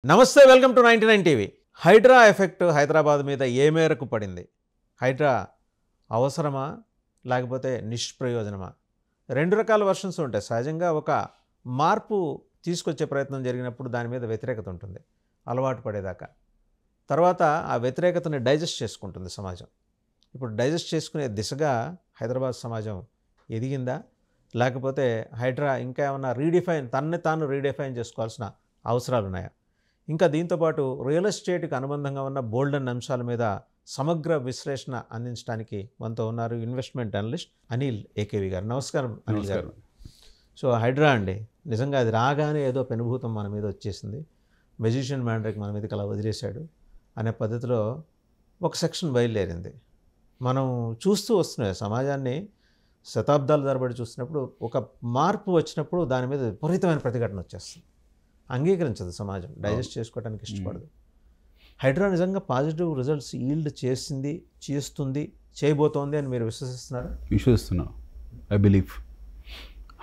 నమస్తే welcome to 99 TV. Hydraa effect Hyderabad మీద ఏ మేరకు పడింది? హైడ్రా అవసరమా లేకపోతే నిష్ప్రయోజనమా? రెండు రకాల వర్షన్స్ ఉంటాయి. సహజంగా ఒక మార్పు తీసుకొచ్చే ప్రయత్నం జరిగినప్పుడు దాని మీద వ్యతిరేకత ఉంటుంది అలవాటు పడేదాకా. తర్వాత ఆ వ్యతిరేకతని డైజెస్ట్ చేసుకుంటుంది సమాజం. ఇప్పుడు డైజెస్ట్ చేసుకునే దిశగా హైదరాబాద్ సమాజం ఎదిగిందా లేకపోతే హైడ్రా ఇంకా ఏమన్నా తనని తాను రీడిఫైన్ చేసుకోవాల్సిన అవసరాలు ఉన్నాయా? ఇంకా దీంతోపాటు రియల్ ఎస్టేట్కి అనుబంధంగా ఉన్న బోల్డన్ అంశాల మీద సమగ్ర విశ్లేషణ అందించడానికి మనతో ఉన్నారు ఇన్వెస్ట్మెంట్ అనలిస్ట్ అనిల్ ఏకేవి గారు. నమస్కారం అనిల్ గారు. సో హైడ్రా అండి, నిజంగా అది రాగానే ఏదో పెనుభూతం మన మీద వచ్చేసింది, మెజిషియన్ మ్యాండ్రిక్ మన మీదకి అలా వదిలేశాడు అనే పద్ధతిలో ఒక సెక్షన్ బయలుదేరింది. మనం చూస్తూ వస్తున్నాయి సమాజాన్ని శతాబ్దాల తరబడి చూస్తున్నప్పుడు ఒక మార్పు వచ్చినప్పుడు దాని మీద విపరీతమైన ప్రతిఘటన వచ్చేస్తుంది. అంగీకరించదు సమాజం, డైజెస్ట్ చేసుకోవడానికి ఇష్టపడదు. హైడ్రా నిజంగా పాజిటివ్ రిజల్ట్స్ ఈల్డ్ చేస్తుంది, చేయబోతోంది అని మీరు విశ్వసిస్తున్నా. ఐ బిలీవ్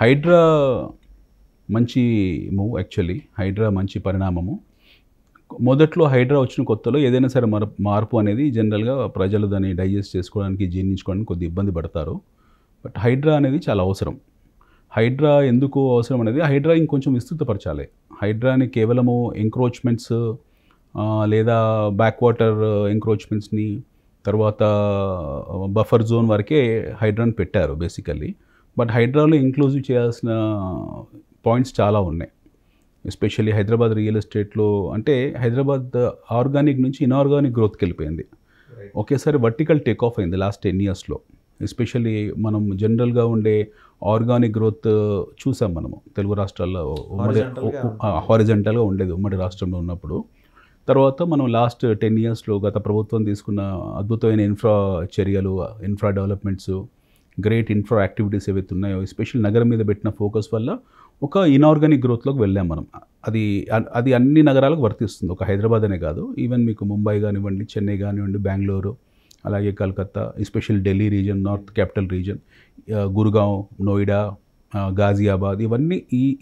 హైడ్రా మంచి మూవ్. యాక్చువల్లీ హైడ్రా మంచి పరిణామము. మొదట్లో హైడ్రా వచ్చిన కొత్తలో ఏదైనా సరే మార్పు అనేది జనరల్గా ప్రజలు దాన్ని డైజెస్ట్ చేసుకోవడానికి జీర్ణించుకోవడానికి కొద్ది ఇబ్బంది పడతారు. బట్ హైడ్రా అనేది చాలా అవసరం. హైడ్రా ఎందుకు అవసరం అనేది హైడ్రా ఇంకొంచెం విస్తృతపరచాలి. హైడ్రాని కేవలము ఎంక్రోచ్మెంట్స్ లేదా బ్యాక్ వాటర్ ఎంక్రోచ్మెంట్స్ని తర్వాత బఫర్ జోన్ వరకే హైడ్రాని పెట్టారు బేసికల్లీ. బట్ హైడ్రాలో ఇంక్లూజివ్ చేయాల్సిన పాయింట్స్ చాలా ఉన్నాయి. ఎస్పెషల్లీ హైదరాబాద్ రియల్ ఎస్టేట్లో అంటే హైదరాబాద్ ఆర్గానిక్ నుంచి ఇన్ఆర్గానిక్ గ్రోత్కి వెళ్ళిపోయింది. ఒకేసారి వర్టికల్ టేక్ ఆఫ్ అయింది లాస్ట్ 10 yearsలో. ఎస్పెషల్లీ మనం జనరల్గా ఉండే ఆర్గానిక్ గ్రోత్ చూసాం మనము తెలుగు రాష్ట్రాల్లో. ఉమ్మడి హారిజంటల్గా ఉండేది ఉమ్మడి రాష్ట్రంలో ఉన్నప్పుడు. తర్వాత మనం లాస్ట్ 10 yearsలో గత ప్రభుత్వం తీసుకున్న అద్భుతమైన చర్యలు, infra developments, great infra activities ఏవైతే ఉన్నాయో ఎస్పెషల్లీ నగరం మీద పెట్టిన ఫోకస్ వల్ల ఒక ఇన్ఆర్గానిక్ గ్రోత్లోకి వెళ్ళాం మనం. అది అన్ని నగరాలకు వర్తిస్తుంది, ఒక హైదరాబాద్ అనే కాదు. ఈవెన్ మీకు ముంబై కానివ్వండి, చెన్నై కానివ్వండి, బెంగళూరు, అలాగే Calcutta, especially Delhi region, north capital region, Gurgaon, Noida, Ghaziabad, ఇవన్నీ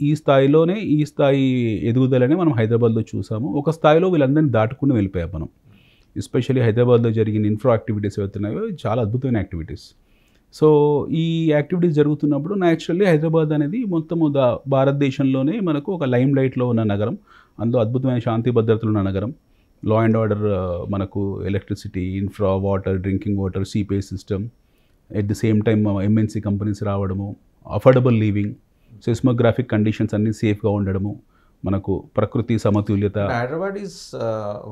ఈ స్థాయిలోనే ఈ స్థాయి ఎదుగుదలనే మనం హైదరాబాద్లో చూసాము. ఒక స్థాయిలో వీళ్ళందరినీ దాటుకుని వెళ్ళిపోయాం మనం. ఎస్పెషల్లీ హైదరాబాద్లో జరిగిన ఇన్ఫ్రా యాక్టివిటీస్ ఏవైతున్నాయో చాలా అద్భుతమైన యాక్టివిటీస్. సో ఈ యాక్టివిటీస్ జరుగుతున్నప్పుడు న్యాచురల్లీ హైదరాబాద్ అనేది మొత్తము భారతదేశంలోనే మనకు ఒక లైమ్ లైట్లో ఉన్న నగరం. అందులో అద్భుతమైన శాంతి భద్రతలు ఉన్న నగరం. లా అండ్ ఆర్డర్, మనకు electricity, infra, water, drinking water, seepage system, at the same time MNC companies రావడము, అఫోర్డబుల్ లివింగ్, సెస్మోగ్రాఫిక్ కండిషన్స్ అన్నీ సేఫ్గా ఉండడము, మనకు ప్రకృతి సమతుల్యత. హైదరాబాద్ ఈజ్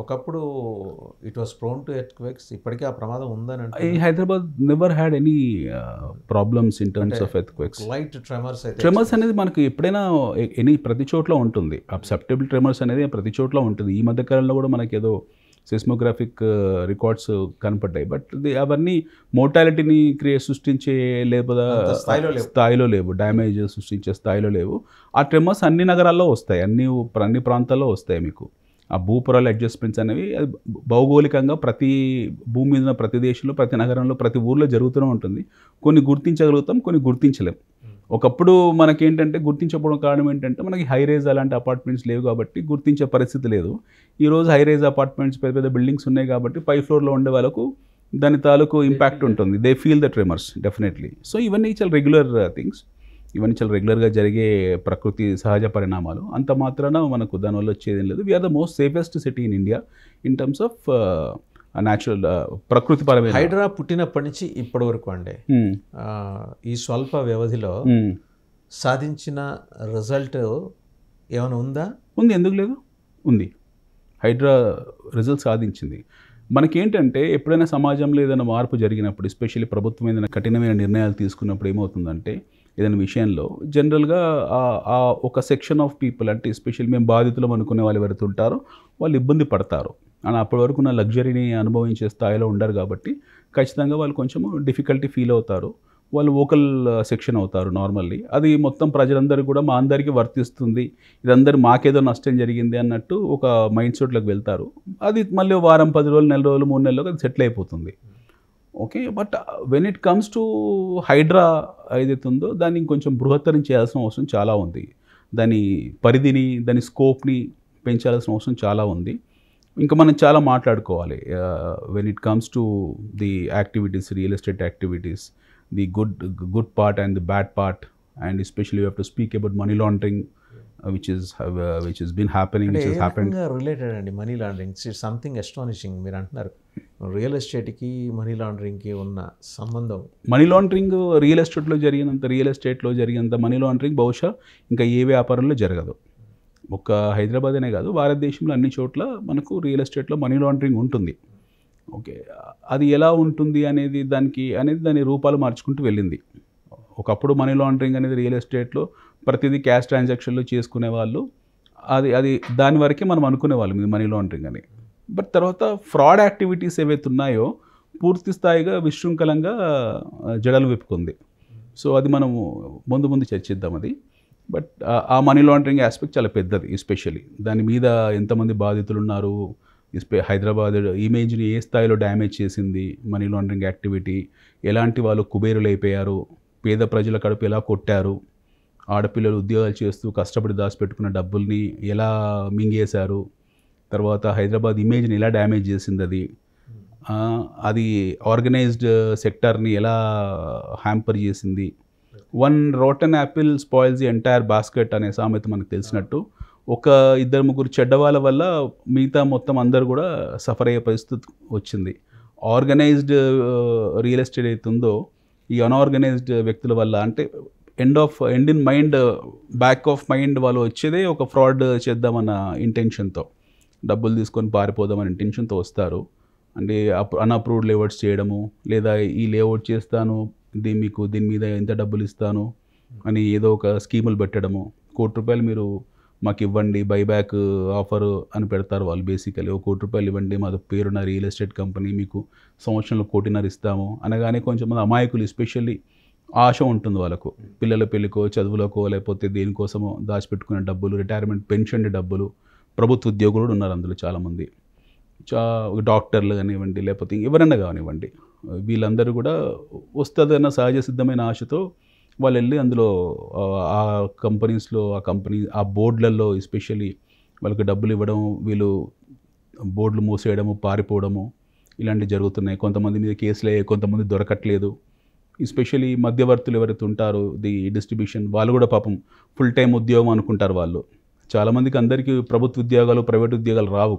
ఒకప్పుడు it was prone to earthquakes. ఇప్పటికీ ఆ ప్రమాదం ఉందని అంటే Hyderabad never had any problems in terms of earthquakes. Light tremors అనేది మనకు ఎప్పుడైనా ప్రతి చోట్ల ఉంటుంది. సబ్సెప్టబుల్ ట్రెమర్స్ అనేది ప్రతి చోట్ల ఉంటుంది. ఈ మధ్యకాలంలో కూడా మనకి ఏదో సెస్మోగ్రాఫిక్ రికార్డ్స్ కనపడ్డాయి. బట్ అవన్నీ మోర్టాలిటీని సృష్టించే లేదా స్థాయిలో లేవు, డ్యామేజ్ సృష్టించే స్థాయిలో లేవు. ఆ ట్రెమర్స్ అన్ని నగరాల్లో వస్తాయి, అన్ని ప్రాంతాల్లో వస్తాయి. మీకు ఆ భూపురాల అడ్జస్ట్మెంట్స్ అనేవి భౌగోళికంగా ప్రతి భూమి మీద ఉన్న ప్రతి దేశంలో, ప్రతి నగరంలో, ప్రతి ఊర్లో జరుగుతూనే ఉంటుంది. కొన్ని గుర్తించగలుగుతాం, కొన్ని గుర్తించలేం. ఒకప్పుడు మనకేంటంటే గుర్తించకపోవడం కారణం ఏంటంటే మనకి హైరేజ్ అలాంటి అపార్ట్మెంట్స్ లేవు కాబట్టి గుర్తించే పరిస్థితి లేదు. ఈరోజు హైరేజ్ అపార్ట్మెంట్స్, పెద్ద పెద్ద బిల్డింగ్స్ ఉన్నాయి కాబట్టి పై ఫ్లోర్లో ఉండే వాళ్ళకు దాని తాలూకు ఇంపాక్ట్ ఉంటుంది. They feel the tremors definitely. So ఇవన్నీ చాలా రెగ్యులర్ థింగ్స్, ఇవన్నీ చాలా రెగ్యులర్గా జరిగే ప్రకృతి సహజ పరిణామాలు. అంత మాత్రాన మనకు దానివల్ల వచ్చేది లేదు. We are the most safest city in India in terms of natural ప్రకృతి పరమైన. హైడ్రా పుట్టినప్పటి నుంచి ఇప్పటి వరకు అండి ఈ స్వల్ప వ్యవధిలో సాధించిన రిజల్ట్ ఏమైనా ఉందా? ఉంది, ఎందుకు లేదు, ఉంది. హైడ్రా రిజల్ట్ సాధించింది. మనకేంటంటే ఎప్పుడైనా సమాజంలో ఏదైనా మార్పు జరిగినప్పుడు, ఎస్పెషల్లీ ప్రభుత్వం ఏదైనా కఠినమైన నిర్ణయాలు తీసుకున్నప్పుడు ఏమవుతుందంటే ఏదైనా విషయంలో జనరల్గా ఆ ఒక సెక్షన్ ఆఫ్ పీపుల్, అంటే ఎస్పెషల్లీ మేము బాధితులం అనుకునే వాళ్ళు ఎవరైతే ఉంటారో వాళ్ళు ఇబ్బంది పడతారు. అని అప్పటి వరకు ఉన్న లగ్జరీని అనుభవించే స్థాయిలో ఉండరు కాబట్టి ఖచ్చితంగా వాళ్ళు కొంచెం డిఫికల్టీ ఫీల్ అవుతారు. వాళ్ళు వోకల్ సెక్షన్ అవుతారు నార్మల్లీ. అది మొత్తం ప్రజలందరూ కూడా మా అందరికీ వర్తిస్తుంది, ఇదందరూ మాకేదో నష్టం జరిగింది అన్నట్టు ఒక మైండ్ సెట్లోకి వెళ్తారు. అది మళ్ళీ వారం, 10 రోజులు, నెల రోజులు, 3 నెలలకు అది సెటిల్ అయిపోతుంది. Okay, but when it comes to HYDRAA ఏదైతే ఉందో దాన్ని ఇంకొంచెం బృహత్తరం చేయాల్సిన అవసరం చాలా ఉంది. దాని పరిధిని, దాని స్కోప్ని పెంచాల్సిన అవసరం చాలా ఉంది. ఇంకా మనం చాలా మాట్లాడుకోవాలి when it comes to the activities, real estate activities, the good part and the bad part, and especially you have to speak about money laundering which has been happening, which has happened. Related అండి money laundering, it's something astonishing. మీరు అంటున్నారు real ఎస్టేట్కి money లాండరింగ్కి ఉన్న సంబంధం. Money laundering real ఎస్టేట్లో జరిగినంత money laundering బహుశా ఇంకా ఏ వ్యాపారంలో జరగదు. ఒక్క హైదరాబాద్ అనే కాదు, భారతదేశంలో అన్ని చోట్ల మనకు రియల్ ఎస్టేట్లో మనీ లాండరింగ్ ఉంటుంది. ఓకే, అది ఎలా ఉంటుంది అనేది దాని రూపాలు మార్చుకుంటూ వెళ్ళింది. ఒకప్పుడు మనీ లాండరింగ్ అనేది రియల్ ఎస్టేట్లో ప్రతిదీ క్యాష్ ట్రాన్సాక్షన్లు చేసుకునే వాళ్ళు, అది దాని వరకే మనం అనుకునే వాళ్ళం ఇది మనీ లాండరింగ్ అని. బట్ తర్వాత ఫ్రాడ్ యాక్టివిటీస్ ఏవైతే ఉన్నాయో పూర్తి స్థాయిగా విశృంఖలంగా జడలు విప్పుకుంది. సో అది మనము ముందు చర్చిద్దాం అది. బట్ ఆ మనీ లాండరింగ్ ఆస్పెక్ట్ చాలా పెద్దది. ఎస్పెషల్లీ దాని మీద ఎంతమంది బాధితులు ఉన్నారు, హైదరాబాద్ ఇమేజ్ని ఏ స్థాయిలో డ్యామేజ్ చేసింది మనీ లాండరింగ్ యాక్టివిటీ, ఎలాంటి వాళ్ళు కుబేరులు అయిపోయారు, పేద ప్రజల కడుపు ఎలా కొట్టారు, ఆడపిల్లలు ఉద్యోగాలు చేస్తూ కష్టపడి దాచిపెట్టుకున్న డబ్బుల్ని ఎలా మింగేశారు, తర్వాత హైదరాబాద్ ఇమేజ్ని ఎలా డ్యామేజ్ చేసింది, అది ఆర్గనైజ్డ్ సెక్టార్ని ఎలా హ్యాంపర్ చేసింది. One rotten Apple spoils the entire basket అనే సామెత మనకు తెలిసినట్టు, ఒక ఇద్దరు ముగ్గురు చెడ్డవాళ్ళ వల్ల మిగతా మొత్తం అందరు కూడా సఫర్ అయ్యే పరిస్థితి వచ్చింది. ఆర్గనైజ్డ్ రియల్ ఎస్టేట్ అయితే ఉందో ఈ అన్ఆర్గనైజ్డ్ వ్యక్తుల వల్ల, అంటే end in mind, back of mind వాళ్ళు వచ్చేదే ఒక ఫ్రాడ్ చేద్దామన్న ఇంటెన్షన్తో, డబ్బులు తీసుకొని పారిపోదామన్న ఇంటెన్షన్తో వస్తారు. అంటే అన్అప్రూవ్డ్ లేఅవుట్స్ చేయడము, లేదా ఈ లేఅవుట్ చేస్తాను దీని మీద ఎంత డబ్బులు ఇస్తాను అని ఏదో ఒక స్కీములు పెట్టడము, ₹1,00,00,000 మీరు మాకు ఇవ్వండి బైబ్యాక్ ఆఫర్ అని పెడతారు వాళ్ళు. బేసికలీ ₹1,00,00,000 ఇవ్వండి, మాది పేరున్న రియల్ ఎస్టేట్ కంపెనీ, మీకు సంవత్సరంలో ₹1,50,00,000 ఇస్తాము అనగానే కొంచెం మంది అమాయకులు ఎస్పెషల్లీ ఆశ ఉంటుంది వాళ్ళకు, పిల్లల పెళ్ళికో చదువులకో లేకపోతే దేనికోసమో దాచిపెట్టుకునే డబ్బులు, రిటైర్మెంట్ పెన్షన్ డబ్బులు. ప్రభుత్వ ఉద్యోగులు కూడా ఉన్నారు అందులో చాలామంది, డాక్టర్లు కానివ్వండి లేకపోతే ఎవరైనా కానివ్వండి, వీళ్ళందరూ కూడా వస్తుందన్న సహజ సిద్ధమైన ఆశతో వాళ్ళు వెళ్ళి అందులో ఆ కంపెనీస్లో ఆ బోర్డులలో ఎస్పెషల్లీ వాళ్ళకి డబ్బులు ఇవ్వడం, వీళ్ళు బోర్డులు మూసేయడము, పారిపోవడము ఇలాంటివి జరుగుతున్నాయి. కొంతమంది మీద కేసులు అయ్యాయి, కొంతమంది దొరకట్లేదు. ఎస్పెషల్లీ మధ్యవర్తులు ఎవరైతే ఉంటారో ది డిస్ట్రిబ్యూషన్, వాళ్ళు కూడా పాపం ఫుల్ టైం ఉద్యోగం అనుకుంటారు వాళ్ళు. చాలామందికి అందరికీ ప్రభుత్వ ఉద్యోగాలు ప్రైవేట్ ఉద్యోగాలు రావు.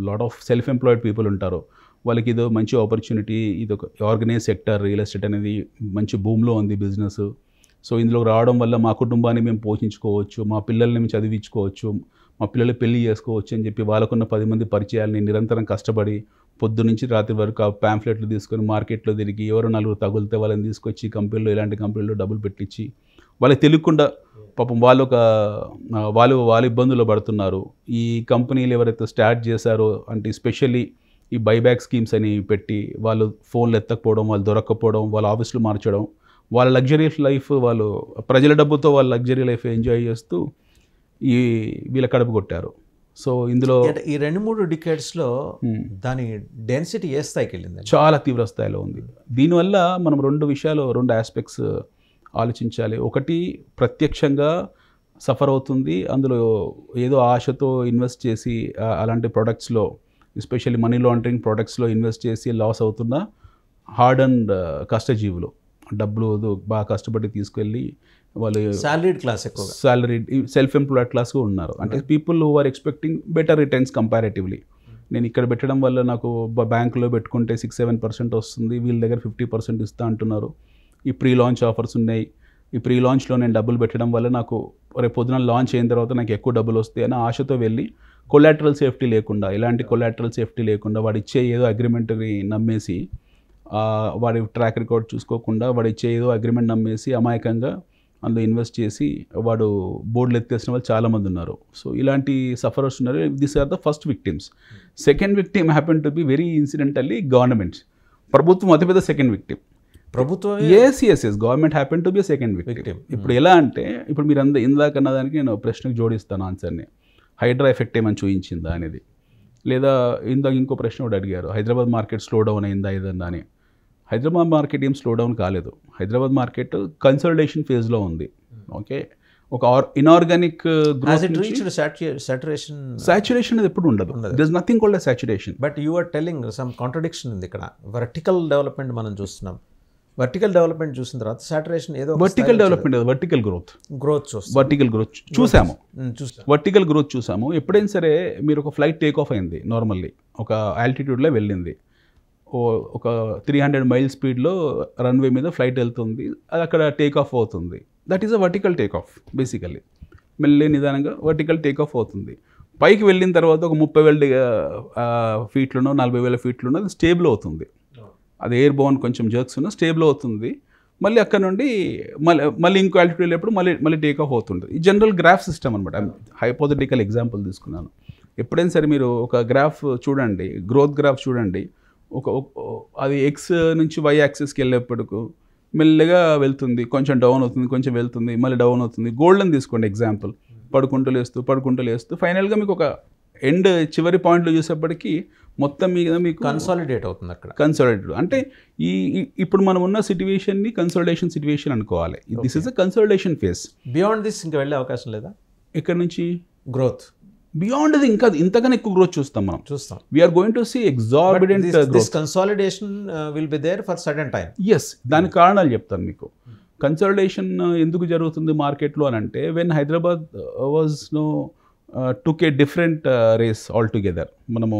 Lot of self employed people ఉంటారు, వాళ్ళకి ఇదో మంచి ఆపర్చునిటీ, ఇది ఒక ఆర్గనైజ్ సెక్టర్ రియల్ ఎస్టేట్ అనేది మంచి భూమిలో ఉంది బిజినెస్. సో ఇందులో రావడం వల్ల మా కుటుంబాన్ని మేము పోషించుకోవచ్చు, మా పిల్లల్ని మేము చదివించుకోవచ్చు, మా పిల్లలు పెళ్లి చేసుకోవచ్చు అని చెప్పి వాళ్ళకున్న 10 మంది పరిచయాలని నిరంతరం కష్టపడి పొద్దు నుంచి రాత్రి వరకు ఆ ప్యాంఫ్లెట్లు తీసుకొని మార్కెట్లో తిరిగి ఎవరో నలుగురు తగులితే వాళ్ళని తీసుకొచ్చి కంపెనీలో, ఇలాంటి కంపెనీలో డబ్బులు పెట్టించి వాళ్ళకి తెలియకుండా పాపం వాళ్ళు ఇబ్బందులు పడుతున్నారు. ఈ కంపెనీలు ఎవరైతే స్టార్ట్ చేశారో అంటే స్పెషల్లీ ఈ బైబ్యాక్ స్కీమ్స్ అని పెట్టి వాళ్ళు ఫోన్లు ఎత్తకపోవడం, వాళ్ళు దొరక్కపోవడం, వాళ్ళ ఆఫీసులు మార్చడం, వాళ్ళ లగ్జరీస్ లైఫ్, వాళ్ళు ప్రజల డబ్బుతో వాళ్ళ లగ్జరీ లైఫ్ ఎంజాయ్ చేస్తూ వీళ్ళ కడుపు కొట్టారు. సో ఇందులో ఈ 2-3 డికేడ్స్లో దాని డెన్సిటీ ఏ స్థాయికి వెళ్ళింది? చాలా తీవ్ర స్థాయిలో ఉంది. దీనివల్ల మనం 2 ఆస్పెక్ట్స్ ఆలోచించాలి. ఒకటి, ప్రత్యక్షంగా సఫర్ అవుతుంది, అందులో ఏదో ఆశతో ఇన్వెస్ట్ చేసి అలాంటి ప్రొడక్ట్స్లో ఎస్పెషల్లీ మనీ లాండరింగ్ ప్రొడక్ట్స్లో ఇన్వెస్ట్ చేసి లాస్ అవుతున్న హార్డ్ అండ్ కష్టజీవులు, డబ్బులు బాగా కష్టపడి తీసుకెళ్ళి వాళ్ళు సాలరీడ్ క్లాస్, ఎక్కువ సాలరీడ్ సెల్ఫ్ ఎంప్లాయిడ్ క్లాస్ ఉన్నారు. అంటే people who are expecting better returns comparatively. నేను ఇక్కడ పెట్టడం వల్ల నాకు బ్యాంకులో పెట్టుకుంటే 6-7% వస్తుంది, వీళ్ళ దగ్గర 50% ఇస్తా అంటున్నారు. ఈ ప్రీ లాంచ్ ఆఫర్స్ ఉన్నాయి, ఈ ప్రీ లాంచ్లో నేను డబ్బులు పెట్టడం వల్ల నాకు రేపు పొద్దున లాంచ్ అయిన తర్వాత నాకు ఎక్కువ డబ్బులు వస్తాయి అని ఆశతో వెళ్ళి కొలాటరల్ సేఫ్టీ లేకుండా, ఎలాంటి కొలాటరల్ సేఫ్టీ లేకుండా వాడు ఇచ్చే ఏదో అగ్రిమెంట్ని నమ్మేసి, వాడి ట్రాక్ రికార్డ్ చూసుకోకుండా వాడు ఇచ్చే ఏదో అగ్రిమెంట్ నమ్మేసి అమాయకంగా అందులో ఇన్వెస్ట్ చేసి వాడు బోర్డులు ఎత్తేసిన వాళ్ళు చాలామంది ఉన్నారు. సో ఇలాంటి సఫరర్స్ ఉన్నారు. This are the first victims. Second victim happen to be very incidentally governments. ప్రభుత్వం అతిపెద్ద సెకండ్ విక్టిమ్. ప్రభుత్వం yes government happen to be second victim. ఇప్పుడు ఎలా అంటే, ఇప్పుడు మీరు ఇందాక అన్నదానికి నేను ప్రశ్నకు జోడిస్తాను ఆన్సర్ని. హైడ్రా ఎఫెక్ట్ ఏమైనా చూపించిందా అనేది, లేదా ఇందాక ఇంకో ప్రశ్న కూడా అడిగారు, హైదరాబాద్ మార్కెట్ స్లో డౌన్ అయిందా ఏదన్నా అని. హైదరాబాద్ మార్కెట్ ఏం స్లో డౌన్ కాలేదు. హైదరాబాద్ మార్కెట్ కన్సల్టేషన్ ఫేజ్లో ఉంది. ఓకే, ఒక inorganic Has it growth reached saturation? Saturation అనేది ఎప్పుడు ఉండదు. There is nothing called saturation. But you are telling some contradiction ఉంది ఇక్కడ. వర్టికల్ డెవలప్మెంట్ మనం చూస్తున్నాం. వర్టికల్ డెవలప్మెంట్ చూసిన తర్వాత సాచురేషన్ ఏదో వర్టికల్ డెవలప్మెంట్ కాదు, వర్టికల్ గ్రోత్. చూస్తాం. వర్టికల్ గ్రోత్ చూసాము. చూస్తాం. వర్టికల్ గ్రోత్ చూసాము. ఎప్పుడైనా సరే మీరు ఒక ఫ్లైట్ టేక్ ఆఫ్ అయింది, నార్మల్లీ ఒక ఆల్టిట్యూడ్లో వెళ్ళింది, ఒక 300 మైల్ స్పీడ్లో రన్వే మీద ఫ్లైట్ వెళ్తుంది, అది అక్కడ టేక్ ఆఫ్ అవుతుంది. That is a vertical take off basically. మెల్లి నిదానంగా వర్టికల్ టేక్ ఆఫ్ అవుతుంది. పైకి వెళ్ళిన తర్వాత ఒక 30,000 ఫీట్లోనో 40,000 ఫీట్లోనో అది స్టేబుల్ అవుతుంది. అది ఎయిర్ బౌండ్ కొంచెం జర్క్స్ ఉన్న స్టేబుల్ అవుతుంది. మళ్ళీ అక్కడ నుండి మళ్ళీ ఇంకో ఆల్టిట్యూడ్ వెళ్ళేప్పుడు మళ్ళీ టేక్ ఆఫ్ అవుతుంది. ఈ జనరల్ గ్రాఫ్ సిస్టమ్ అనమాట. హైపోథెటికల్ ఎగ్జాంపుల్ తీసుకున్నాను. ఎప్పుడైనా సరే మీరు ఒక గ్రాఫ్ చూడండి, గ్రోత్ గ్రాఫ్ చూడండి, అది ఎక్స్ నుంచి వై యాక్సిస్కి వెళ్ళేప్పటికు మెల్లగా వెళ్తుంది, కొంచెం డౌన్ అవుతుంది, కొంచెం వెళ్తుంది, మళ్ళీ డౌన్ అవుతుంది. గోల్డ్ని తీసుకోండి ఎగ్జాంపుల్. పడుకుంటూ లేస్తూ ఫైనల్గా మీకు ఒక ఎండ్ చివరి పాయింట్లో చూసేప్పటికీ మొత్తం మీద మీకు కన్సాలిడేట్ అవుతుంది. అక్కడ కన్సాలిడేట్ అంటే ఇప్పుడు మనం ఉన్న సిట్యువేషన్ని కన్సాలిడేషన్ సిట్యువేషన్ అనుకోవాలి. This is a consolidation phase. Beyond this ఇంకా వెళ్ళే అవకాశం లేదా? ఇక్కడ నుంచి గ్రోత్ బియాండ్ అది ఇంకా ఇంతకన్నా ఎక్కువ గ్రోత్ మనం చూస్తాం. We're going to see exorbitant growth. Consolidation will be there for certain time. Yes, దానికి కారణాలు చెప్తాను మీకు. కన్సాలిడేషన్ ఎందుకు జరుగుతుంది మార్కెట్లో అని అంటే, when Hyderabad was took a different race all together. మనము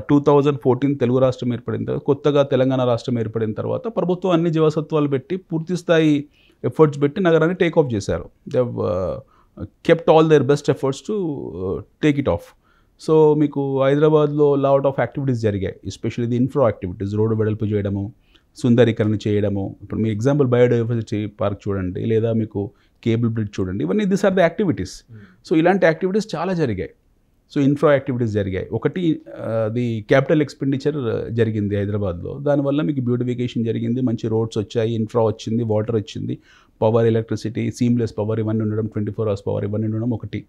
2014 తెలుగు రాష్ట్రం ఏర్పడిన తర్వాత, కొత్తగా తెలంగాణ రాష్ట్రం ఏర్పడిన తర్వాత ప్రభుత్వం అన్ని జీవసత్వాలు పెట్టి పూర్తి స్థాయి ఎఫర్ట్స్ పెట్టి నగరాన్ని టేక్ ఆఫ్ చేశారు. They kept all their best efforts to take it of. So మీకు హైదరాబాద్లో లాట్ ఆఫ్ యాక్టివిటీస్ జరిగాయి, especially the infra activities. Road వెడల్పు చేయడము, సుందరీకరణ చేయడము. ఇప్పుడు మీ ఎగ్జాంపుల్ బయోడైవర్సిటీ పార్క్ చూడండి, లేదా మీకు కేబుల్ బ్రిడ్జ్ చూడండి. ఇవన్నీ this are the activities. So ఇలాంటి యాక్టివిటీస్ చాలా జరిగాయి. సో ఇన్ఫ్రా యాక్టివిటీస్ జరిగాయి. ఒకటి ది క్యాపిటల్ ఎక్స్పెండిచర్ జరిగింది హైదరాబాద్లో. దానివల్ల మీకు బ్యూటిఫికేషన్ జరిగింది, మంచి రోడ్స్ వచ్చాయి, ఇన్ఫ్రా వచ్చింది, వాటర్ వచ్చింది, పవర్, ఎలక్ట్రిసిటీ, సీమ్లెస్ పవర్ ఇవన్నీ ఉండడం, 24 hours పవర్ ఇవన్నీ ఉండడం ఒకటి.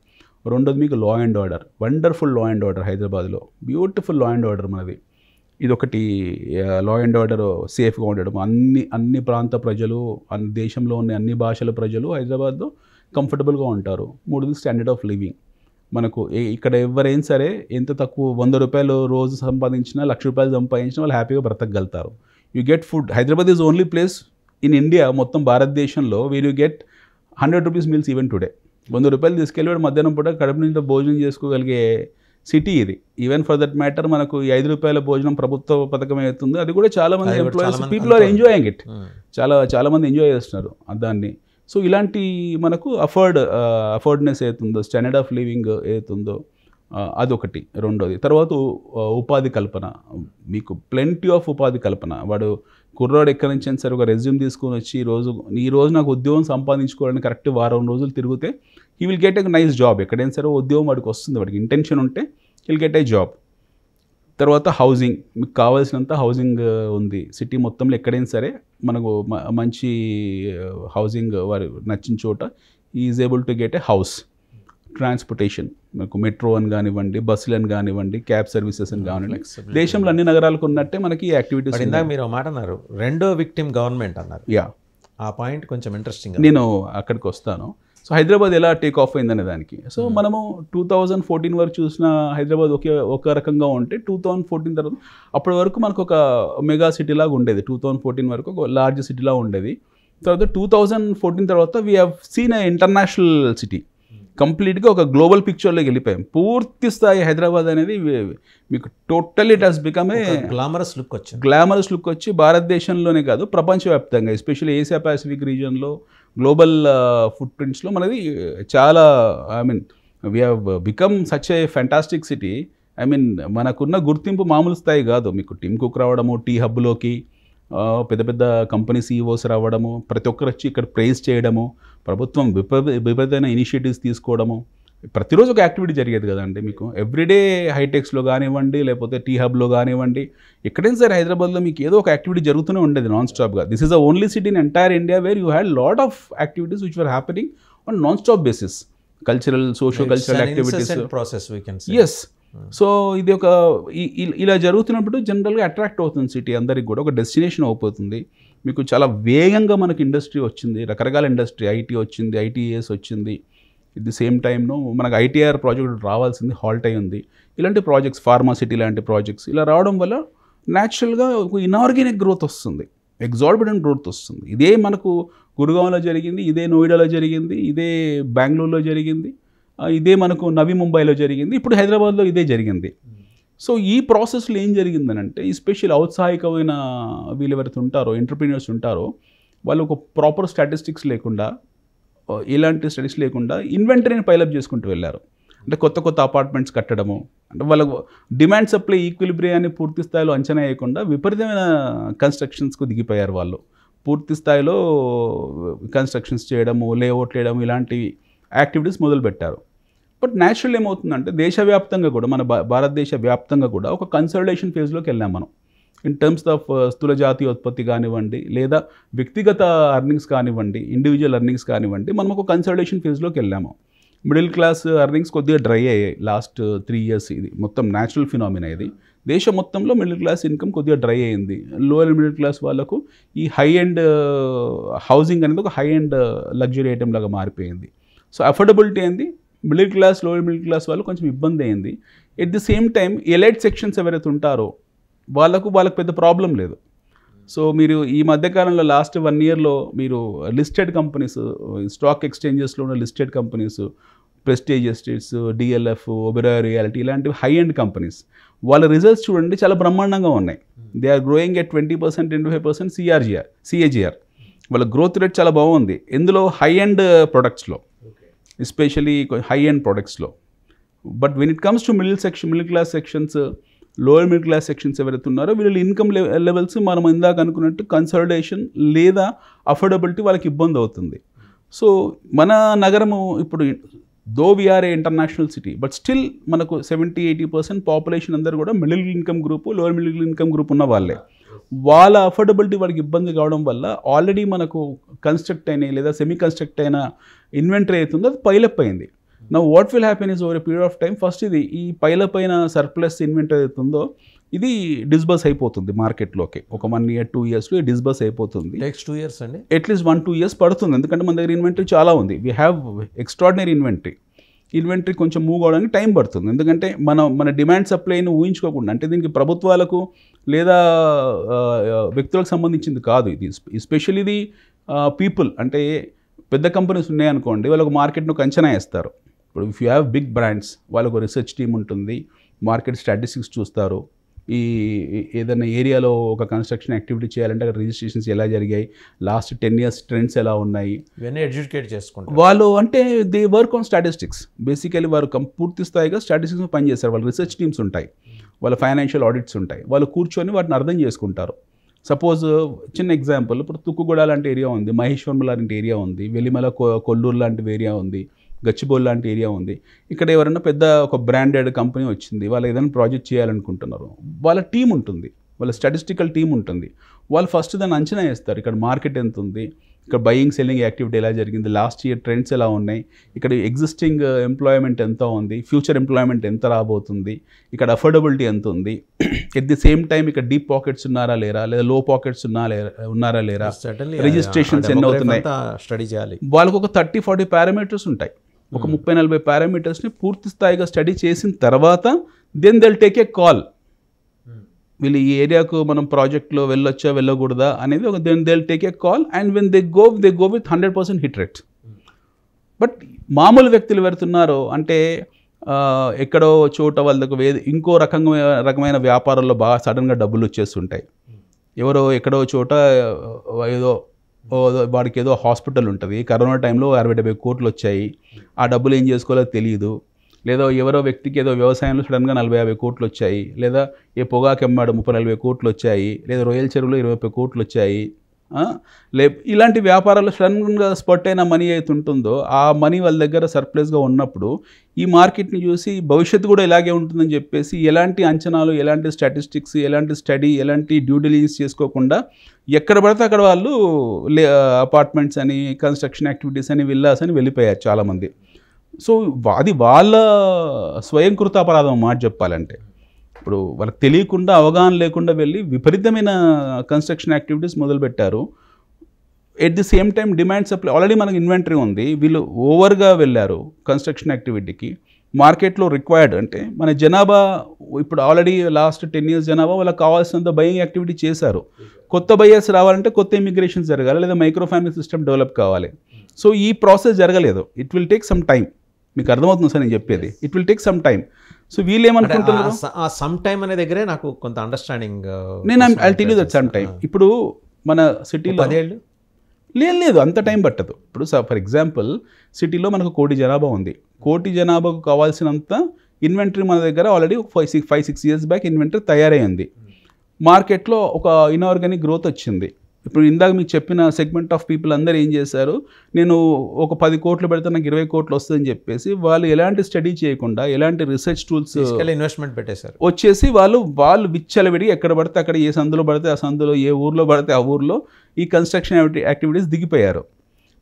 రెండోది మీకు law and order, wonderful law and order హైదరాబాద్లో, బ్యూటిఫుల్ లా అండ్ ఆర్డర్ మనది. ఇదొకటి. లా అండ్ ఆర్డర్ సేఫ్గా ఉండడం, అన్ని ప్రాంత ప్రజలు, దేశంలో ఉన్న అన్ని భాషల ప్రజలు హైదరాబాద్లో కంఫర్టబుల్గా ఉంటారు. మూడోది స్టాండర్డ్ ఆఫ్ లివింగ్. మనకు ఇక్కడ ఎవరైనా సరే ఎంత తక్కువ 100 రూపాయలు రోజు సంపాదించినా, 1,00,000 రూపాయలు సంపాదించినా వాళ్ళు హ్యాపీగా బ్రతకగలుగుతారు. You get food. Hyderabad is only place in India, మొత్తం భారతదేశంలో, where you get 100 rupees meals even today. 100 రూపాయలు తీసుకెళ్ళి వాడు మధ్యాహ్నం పూట కడుపు నిండా భోజనం చేసుకోగలిగే సిటీ ఇది. ఈవెన్ ఫర్ దట్ మ్యాటర్ మనకు ఈ 5 రూపాయల భోజనం ప్రభుత్వ పథకం అవుతుంది. అది కూడా చాలా మంది employees, people are enjoying it. చాలా మంది ఎంజాయ్ చేస్తున్నారు దాన్ని. సో ఇలాంటి మనకు అఫోర్డ్నెస్ ఏతుందో, స్టాండర్డ్ ఆఫ్ లివింగ్ ఏతుందో, అదొకటి. రెండోది. తర్వాత ఉపాధి కల్పన. మీకు ప్లెంటీ ఆఫ్ ఉపాధి కల్పన. వాడు కుర్రాడు ఎక్కడి నుంచి అయినా సరే ఒక రెజ్యూమ్ తీసుకొని వచ్చి ఈ రోజు నాకు ఉద్యోగం సంపాదించుకోవాలని కరెక్ట్ వారం రోజులు తిరిగితే he will get a nice job. ఎక్కడైనా సరే ఉద్యోగం వాడికి వస్తుంది, వాడికి ఇంటెన్షన్ ఉంటే విల్ గెట్ ఏ జాబ్. తర్వాత హౌసింగ్. మీకు కావాల్సినంత హౌసింగ్ ఉంది సిటీ మొత్తంలో. ఎక్కడైనా సరే మనకు మంచి హౌసింగ్ వారు నచ్చిన చోట is able to get a house. Transportation, మనకు మెట్రో అని కానివ్వండి, బస్సులు అని కానివ్వండి, క్యాబ్ సర్వీసెస్ అని కానివ్వండి, దేశంలో అన్ని నగరాలకు ఉన్నట్టే మనకి యాక్టివిటీస్. ఇందాక మీరు మాట అన్నారు, రెండో విక్టిమ్ గవర్నమెంట్ అన్నారు. యా, ఆ పాయింట్ కొంచెం ఇంట్రెస్టింగ్. నేను అక్కడికి వస్తాను. సో హైదరాబాద్ ఎలా టేక్ ఆఫ్ అయిందనే దానికి. సో మనము 2014 వరకు చూసిన హైదరాబాద్ ఒక రకంగా ఉంటే 2014 తర్వాత అప్పటి వరకు మనకు ఒక మెగా సిటీ లాగా ఉండేది. 2014 వరకు ఒక లార్జ్ సిటీలా ఉండేది. తర్వాత 2014 తర్వాత we have seen a international city. కంప్లీట్గా ఒక గ్లోబల్ పిక్చర్లోకి వెళ్ళిపోయాం. పూర్తి స్థాయి హైదరాబాద్ అనేది మీకు totally it has become a glamorous look వచ్చి భారతదేశంలోనే కాదు ప్రపంచవ్యాప్తంగా, ఎస్పెషల్లీ ఏషియా పాసిఫిక్ రీజియన్లో, గ్లోబల్ ఫుట్ ప్రింట్స్లో మనది చాలా, I mean we have become such a fantastic city. I mean మనకున్న గుర్తింపు మామూలు స్థాయి కాదు. మీకు టిమ్ కుక్ రావడము, టీ హబ్లోకి పెద్ద పెద్ద కంపెనీ సీఈఓస్ రావడము, ప్రతి ఒక్కరు వచ్చి ఇక్కడ ప్రైజ్ చేయడము, ప్రభుత్వం విపరీతమైన ఇనిషియేటివ్స్ తీసుకోవడము, ప్రతిరోజు ఒక యాక్టివిటీ జరిగేది కదండి. మీకు ఎవ్రీడే హైటెక్స్లో కానివ్వండి, లేకపోతే టీ హబ్లో కానివ్వండి, ఎక్కడైనా సరే హైదరాబాద్లో మీకు ఏదో ఒక యాక్టివిటీ జరుగుతూనే ఉండేది నాన్ స్టాప్గా. This is the only city in entire India where you had lot of activities which were happening on non stop basis. Cultural, socio cultural activities. Yes. So ఇది ఒక ఇలా జరుగుతున్నప్పుడు జనరల్గా అట్రాక్ట్ అవుతుంది సిటీ, అందరికి కూడా ఒక డెస్టినేషన్ అయిపోతుంది. మీకు చాలా వేగంగా మనకు ఇండస్ట్రీ వచ్చింది, రకరకాల ఇండస్ట్రీ, ఐటీ వచ్చింది, ఐటీఎస్ వచ్చింది. ఎట్ ది సేమ్ టైంలో మనకు ఐటీఆర్ ప్రాజెక్ట్ రావాల్సింది హాల్ట్ అయి ఉంది. ఇలాంటి ప్రాజెక్ట్స్, ఫార్మాసిటీ లాంటి ప్రాజెక్ట్స్ ఇలా రావడం వల్ల న్యాచురల్గా ఒక ఇనార్గానిక్ గ్రోత్ వస్తుంది, ఎగ్జార్బిటెంట్ గ్రోత్ వస్తుంది. ఇదే మనకు గురుగాంలో జరిగింది, ఇదే నోయిడాలో జరిగింది, ఇదే బెంగళూరులో జరిగింది, ఇదే మనకు నవీ ముంబైలో జరిగింది, ఇప్పుడు హైదరాబాద్లో ఇదే జరిగింది. సో ఈ ప్రాసెస్లో ఏం జరిగిందనంటే, ఎస్పెషల్ ఔత్సాహికమైన వీళ్ళు ఎవరైతే ఉంటారో, ఎంటర్ప్రీనర్స్ ఉంటారో, వాళ్ళు ఒక ప్రాపర్ స్టాటిస్టిక్స్ లేకుండా, ఇలాంటి స్టడీస్ లేకుండా ఇన్వెంటరీని పైలప్ చేసుకుంటూ వెళ్ళారు. అంటే కొత్త కొత్త అపార్ట్మెంట్స్ కట్టడము, అంటే వాళ్ళకు డిమాండ్ సప్లై ఈక్విలిబ్రియాన్ని పూర్తి స్థాయిలో అంచనా వేయకుండా విపరీతమైన కన్స్ట్రక్షన్స్కు దిగిపోయారు వాళ్ళు. పూర్తి స్థాయిలో కన్స్ట్రక్షన్స్ చేయడము, లేఅవుట్ వేయడం, ఇలాంటి యాక్టివిటీస్ మొదలుపెట్టారు. బట్ న్యాచురల్ ఏమవుతుందంటే దేశవ్యాప్తంగా కూడా, మన భారతదేశ వ్యాప్తంగా కూడా ఒక కన్సల్టేషన్ ఫేజ్లోకి వెళ్ళాం మనం. ఇన్ టర్మ్స్ ఆఫ్ స్థూల జాతీయ ఉత్పత్తి కానివ్వండి, లేదా వ్యక్తిగత అర్నింగ్స్ కానివ్వండి, ఇండివిజువల్ అర్నింగ్స్ కానివ్వండి, మనం ఒక కన్సల్టేషన్ ఫేజ్లోకి వెళ్ళాము. మిడిల్ క్లాస్ అర్నింగ్స్ కొద్దిగా డ్రై అయ్యాయి లాస్ట్ 3 years. ఇది మొత్తం న్యాచురల్ ఫినామినా. ఇది దేశం మొత్తంలో మిడిల్ క్లాస్ ఇన్కమ్ కొద్దిగా డ్రై అయింది. లోయర్ మిడిల్ క్లాస్ వాళ్ళకు ఈ హై ఎండ్ హౌసింగ్ అనేది ఒక హై ఎండ్ లగ్జరీ ఐటెం లాగా మారిపోయింది. సో అఫోర్డబిలిటీ అయింది, middle class, lower middle class వాళ్ళు కొంచెం ఇబ్బంది అయింది. At the same time elite sections ఎవరైతే ఉంటారో వాళ్ళకు పెద్ద ప్రాబ్లం లేదు. సో మీరు ఈ మధ్యకాలంలో లాస్ట్ 1 yearలో మీరు లిస్టెడ్ కంపెనీస్, స్టాక్ ఎక్స్చేంజెస్లో ఉన్న listed companies, prestige estates, DLF, Oberoi realty, ఇలాంటివి హై ఎండ్ కంపెనీస్, వాళ్ళ రిజల్ట్స్ చూడండి చాలా బ్రహ్మాండంగా ఉన్నాయి. They are growing at 20%, 25% CAGR. వాళ్ళ గ్రోత్ రేట్ చాలా బాగుంది. ఇందులో హై ఎండ్ ప్రొడక్ట్స్లో, ఎస్పెషలీ హై ఎండ్ ప్రొడక్ట్స్లో. But when it comes to middle class sections, lower middle class sections ఎవరైతే ఉన్నారో వీళ్ళ ఇన్కమ్ లెవెల్స్ మనం ఇందాక అనుకున్నట్టు కన్సల్టేషన్ లేదా అఫోర్డబిలిటీ వాళ్ళకి ఇబ్బంది అవుతుంది. సో మన నగరము ఇప్పుడు, though we are a international city, but still మనకు 70-80% పాపులేషన్ అందరూ కూడా middle income group, lower middle income group ఉన్న వాళ్ళే. వాళ్ళ అఫోర్డబిలిటీ వాళ్ళకి ఇబ్బంది కావడం వల్ల ఆల్రెడీ మనకు కన్స్ట్రక్ట్ అయిన లేదా సెమీ కన్స్ట్రక్ట్ అయిన ఇన్వెంటరీ అవుతుందో అది పైలప్ అయింది. Now what will happen is over a period of time, first ఇది ఈ పైలప్ అయిన సర్ప్లస్ ఇన్వెంటరీ అవుతుందో ఇది డిస్బర్స్ అయిపోతుంది మార్కెట్లోకి. ఒక 1 year 2 yearsలో డిస్బర్స్ అయిపోతుంది. నెక్స్ట్ 2 years అండి, అట్లీస్ట్ 1-2 years పడుతుంది. ఎందుకంటే మన దగ్గర ఇన్వెంటరీ చాలా ఉంది. వీ హ్యావ్ ఎక్స్ట్రాడినరీ ఇన్వెంటరీ కొంచెం మూవ్ అవడానికి టైం పడుతుంది. ఎందుకంటే మన డిమాండ్ సప్లైని ఊహించుకోకుండా, అంటే దీనికి ప్రభుత్వాలకు లేదా వ్యక్తులకు సంబంధించింది కాదు ఇది. ఎస్పెషల్లీ ఇది పీపుల్, అంటే పెద్ద కంపెనీస్ ఉన్నాయనుకోండి, వాళ్ళకు మార్కెట్ను అంచనా వేస్తారు. ఇప్పుడు if you have big brands, వాళ్ళకు రీసెర్చ్ టీమ్ ఉంటుంది, మార్కెట్ స్టాటిస్టిక్స్ చూస్తారు. ఈ ఏదైనా ఏరియాలో ఒక కన్స్ట్రక్షన్ యాక్టివిటీ చేయాలంటే అక్కడ రిజిస్ట్రేషన్స్ ఎలా జరిగాయి, లాస్ట్ 10 years ట్రెండ్స్ ఎలా ఉన్నాయి, ఇవన్నీ ఎడ్యుకేట్ చేసుకుంటారు వాళ్ళు. అంటే they work on statistics. Basically వారు పూర్తి స్థాయిగా స్టాటిస్టిక్స్ పనిచేస్తారు. వాళ్ళ రీసెర్చ్ టీమ్స్ ఉంటాయి, వాళ్ళ ఫైనాన్షియల్ ఆడిట్స్ ఉంటాయి. వాళ్ళు కూర్చొని వాటిని అర్థం చేసుకుంటారు. సపోజ్ చిన్న ఎగ్జాంపుల్, ఇప్పుడు తుక్కుగూడ లాంటి ఏరియా ఉంది, మహేశ్వరం లాంటి ఏరియా ఉంది, వెలిమల కొల్లూరు లాంటి ఏరియా ఉంది, గచ్చిబౌలి లాంటి ఏరియా ఉంది. ఇక్కడ ఎవరైనా పెద్ద ఒక బ్రాండెడ్ కంపెనీ వచ్చింది, వాళ్ళు ఏదైనా ప్రాజెక్ట్ చేయాలనుకుంటున్నారు, వాళ్ళ టీం ఉంటుంది, వాళ్ళ స్టాటిస్టికల్ టీం ఉంటుంది. వాళ్ళు ఫస్ట్ దాన్ని అంచనా వేస్తారు. ఇక్కడ మార్కెట్ ఎంత ఉంది, ఇక్కడ బయింగ్ సెల్లింగ్ యాక్టివిటీ ఎలా జరిగింది, లాస్ట్ ఇయర్ ట్రెండ్స్ ఎలా ఉన్నాయి, ఇక్కడ ఎగ్జిస్టింగ్ ఎంప్లాయ్మెంట్ ఎంత ఉంది, ఫ్యూచర్ ఎంప్లాయ్మెంట్ ఎంత రాబోతుంది, ఇక్కడ అఫోర్డబిలిటీ ఎంత ఉంది, ఎట్ ది సేమ్ టైం ఇక్కడ డీప్ పాకెట్స్ ఉన్నారా లేరా, లేదా లో పాకెట్స్ ఉన్నారా లేరా, రిజిస్ట్రేషన్స్ ఎన్ని అవుతున్నాయి స్టడీ చేయాలి. వాళ్ళకు ఒక 30-40 పారామీటర్స్ ఉంటాయి. ఒక 30-40 పారామీటర్స్ని పూర్తి స్థాయిగా స్టడీ చేసిన తర్వాత then they will take a call. వీళ్ళు ఈ ఏరియాకు మనం ప్రాజెక్ట్లో వెళ్ళొచ్చా వెళ్ళకూడదా అనేది ఒక then they will take a call. And when they go with 100% hit rate. But మామూలు వ్యక్తులు పెడుతున్నారో, అంటే ఎక్కడో చోట వాళ్ళకు ఇంకో రకమైన వ్యాపారాల్లో బాగా సడన్గా డబ్బులు వచ్చేస్తుంటాయి. ఎవరో ఎక్కడో చోట ఏదో వాడికి ఏదో హాస్పిటల్ ఉంటుంది, కరోనా టైంలో 60-70 కోట్లు వచ్చాయి, ఆ డబ్బులు ఏం చేసుకోవాలో తెలియదు. లేదా ఎవరో వ్యక్తికి ఏదో వ్యవసాయంలో సడన్గా 40-50 కోట్లు వచ్చాయి, లేదా ఏ పొగాకు అమ్మాడు 30-40 కోట్లు వచ్చాయి, లేదా రొయ్యల చెరువులో 20 కోట్లు వచ్చాయి. ఇలాంటి వ్యాపారాల్లో సడన్గా స్పట్ అయిన మనీ అయితే ఉంటుందో ఆ మనీ వాళ్ళ దగ్గర సర్ప్లస్గా ఉన్నప్పుడు ఈ మార్కెట్ని చూసి భవిష్యత్తు కూడా ఇలాగే ఉంటుందని చెప్పేసి ఎలాంటి అంచనాలు, ఎలాంటి స్టాటిస్టిక్స్, ఎలాంటి స్టడీ, ఎలాంటి డ్యూ డిలిజెన్స్ చేసుకోకుండా ఎక్కడ పడితే అక్కడ వాళ్ళు అపార్ట్మెంట్స్ అని, కన్స్ట్రక్షన్ యాక్టివిటీస్ అని, విల్లాస్ అని వెళ్ళిపోయారు చాలామంది. సో అది వాళ్ళ స్వయంకృత అపరాధం మాట చెప్పాలంటే. ఇప్పుడు వాళ్ళకి తెలియకుండా అవగాహన లేకుండా వెళ్ళి విపరీతమైన కన్స్ట్రక్షన్ యాక్టివిటీస్ మొదలుపెట్టారు. At the same time demand supply already మనకి ఇన్వెంటరీ ఉంది, వీళ్ళు ఓవర్గా వెళ్ళారు కన్స్ట్రక్షన్ యాక్టివిటీకి. మార్కెట్లో రిక్వైర్డ్ అంటే మన జనాభా ఇప్పుడు ఆల్రెడీ లాస్ట్ 10 years జనాభా వాళ్ళకి కావాల్సినంత బయింగ్ యాక్టివిటీ చేశారు. కొత్త బయర్స్ రావాలంటే కొత్త ఇమిగ్రేషన్ జరగాలి, లేదా మైక్రో ఫ్యామిలీ సిస్టమ్ డెవలప్ కావాలి. సో ఈ ప్రాసెస్ జరగలేదు. It will take some time. మీకు అర్థమవుతుంది సార్ నేను చెప్పేది, it will take some time. So వీళ్ళు ఏమనుకుంటున్నారు, ఆ సమ్ టైం అనే దగ్గరే నాకు కొంత అండర్స్టాండింగ్. నేను I tell you that some time. ఇప్పుడు మన సిటీలో 10 ఏళ్ళు లేదు అంత టైం పట్టదు. ఇప్పుడు ఫర్ ఎగ్జాంపుల్ సిటీలో మనకు 1 కోటి జనాభా ఉంది. 1 కోటి జనాభాకు కావాల్సినంత ఇన్వెంటరీ మన దగ్గర ఆల్రెడీ 5-6 years బ్యాక్ ఇన్వెంటరీ తయారైంది. మార్కెట్లో ఒక ఇన్ఆర్గానిక్ గ్రోత్ వచ్చింది. ఇప్పుడు ఇందాక మీకు చెప్పిన సెగ్మెంట్ ఆఫ్ పీపుల్ అందరూ ఏం చేశారు, నేను ఒక 10 కోట్లు పెడితే నాకు 20 కోట్లు వస్తుందని చెప్పేసి వాళ్ళు ఎలాంటి స్టడీ చేయకుండా, ఎలాంటి రీసెర్చ్ టూల్స్ ఇన్వెస్ట్మెంట్ పెట్టేశారు. వచ్చేసి వాళ్ళు విచ్చలవిడి ఎక్కడ పడితే అక్కడ, ఏ సందులో పడితే ఆ సందులో, ఏ ఊర్లో పడితే ఆ ఊర్లో ఈ కన్స్ట్రక్షన్ యాక్టివిటీస్ దిగిపోయారు.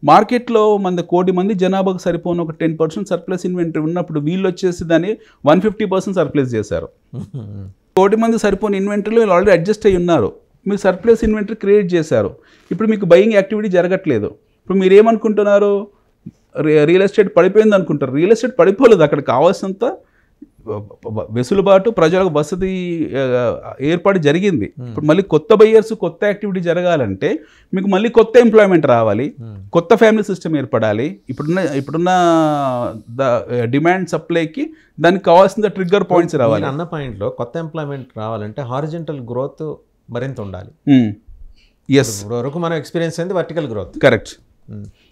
మార్కెట్లో మన 1 కోటి మంది జనాభాకు సరిపోయిన ఒక 10% సర్ప్లస్ ఇన్వెంటరీ ఉన్నప్పుడు వీళ్ళు వచ్చేసి దాన్ని 150% సర్ప్లస్ చేశారు. 1 కోటి మంది సరిపోయిన ఇన్వెంటరీలో వీళ్ళు ఆల్రెడీ అడ్జస్ట్ అయ్యి ఉన్నారు, మీరు సర్ప్లస్ ఇన్వెంటరీ క్రియేట్ చేశారు. ఇప్పుడు మీకు బయింగ్ యాక్టివిటీ జరగట్లేదు. ఇప్పుడు మీరు ఏమనుకుంటున్నారు, రియల్ ఎస్టేట్ పడిపోయింది అనుకుంటారు. రియల్ ఎస్టేట్ పడిపోలేదు, అక్కడ కావాల్సినంత వెసులుబాటు, ప్రజలకు వసతి ఏర్పాటు జరిగింది. ఇప్పుడు మళ్ళీ కొత్త బయ్యర్స్, కొత్త యాక్టివిటీ జరగాలంటే మీకు మళ్ళీ కొత్త ఎంప్లాయ్మెంట్ రావాలి, కొత్త ఫ్యామిలీ సిస్టమ్ ఏర్పడాలి. ఇప్పుడున్న డిమాండ్ సప్లైకి దానికి కావాల్సిన ట్రిగ్గర్ పాయింట్స్ రావాలి. అన్న పాయింట్లో కొత్త ఎంప్లాయ్మెంట్ రావాలంటే హారిజంటల్ గ్రోత్ మరింత ఉండాలి. ఎస్, వరకు మనం ఎక్స్పీరియన్స్ అయింది vertical growth. Correct.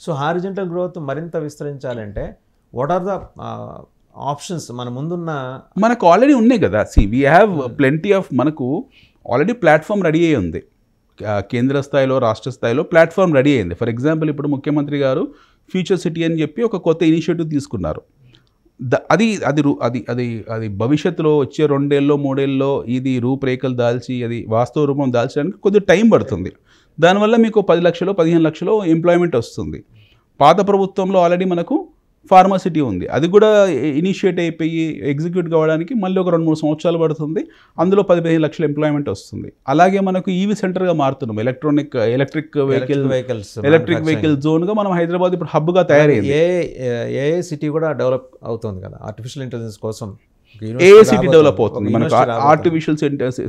So horizontal growth మరింత విస్తరించాలంటే వాట్ ఆర్ ద ఆప్షన్స్ మన ముందున్న? మనకు ఆల్రెడీ ఉన్నాయి కదా. వీ హ్యావ్ ప్లెంటీ ఆఫ్, మనకు ఆల్రెడీ ప్లాట్ఫామ్ రెడీ అయ్యి ఉంది. కేంద్ర స్థాయిలో, రాష్ట్ర స్థాయిలో ప్లాట్ఫామ్ రెడీ అయింది. ఫర్ ఎగ్జాంపుల్ ఇప్పుడు ముఖ్యమంత్రి గారు ఫ్యూచర్ సిటీ అని చెప్పి ఒక కొత్త ఇనిషియేటివ్ తీసుకున్నారు. అది అది అది అది అది భవిష్యత్తులో వచ్చే 2 ఏళ్ళలో 3 ఏళ్ళలో ఇది రూపురేఖలు దాల్చి అది వాస్తవ రూపం దాల్చడానికి కొద్దిగా టైం పడుతుంది. దానివల్ల మీకు 10 లక్షలు 15 లక్షలు ఎంప్లాయ్మెంట్ వస్తుంది. పాత ప్రభుత్వంలో ఆల్రెడీ మనకు ఫార్మాసిటీ ఉంది, అది కూడా ఇనిషియేట్ అయిపోయి ఎగ్జిక్యూట్ కావడానికి మళ్ళీ ఒక 2-3 సంవత్సరాలు పడుతుంది. అందులో 10-15 లక్షల ఎంప్లాయ్మెంట్ వస్తుంది. అలాగే మనకు ఈవీ సెంటర్గా మారుతున్నాం. ఎలక్ట్రిక్ వెహికల్ జోన్గా మనం హైదరాబాద్ ఇప్పుడు హబ్గా తయారైంది. ఏ సిటీ కూడా డెవలప్ అవుతుంది కదా ఆర్టిఫిషియల్ ఇంటెలిజెన్స్ కోసం. ఏ సిటీ డెవలప్ అవుతుంది, మనకు ఆర్టిఫిషియల్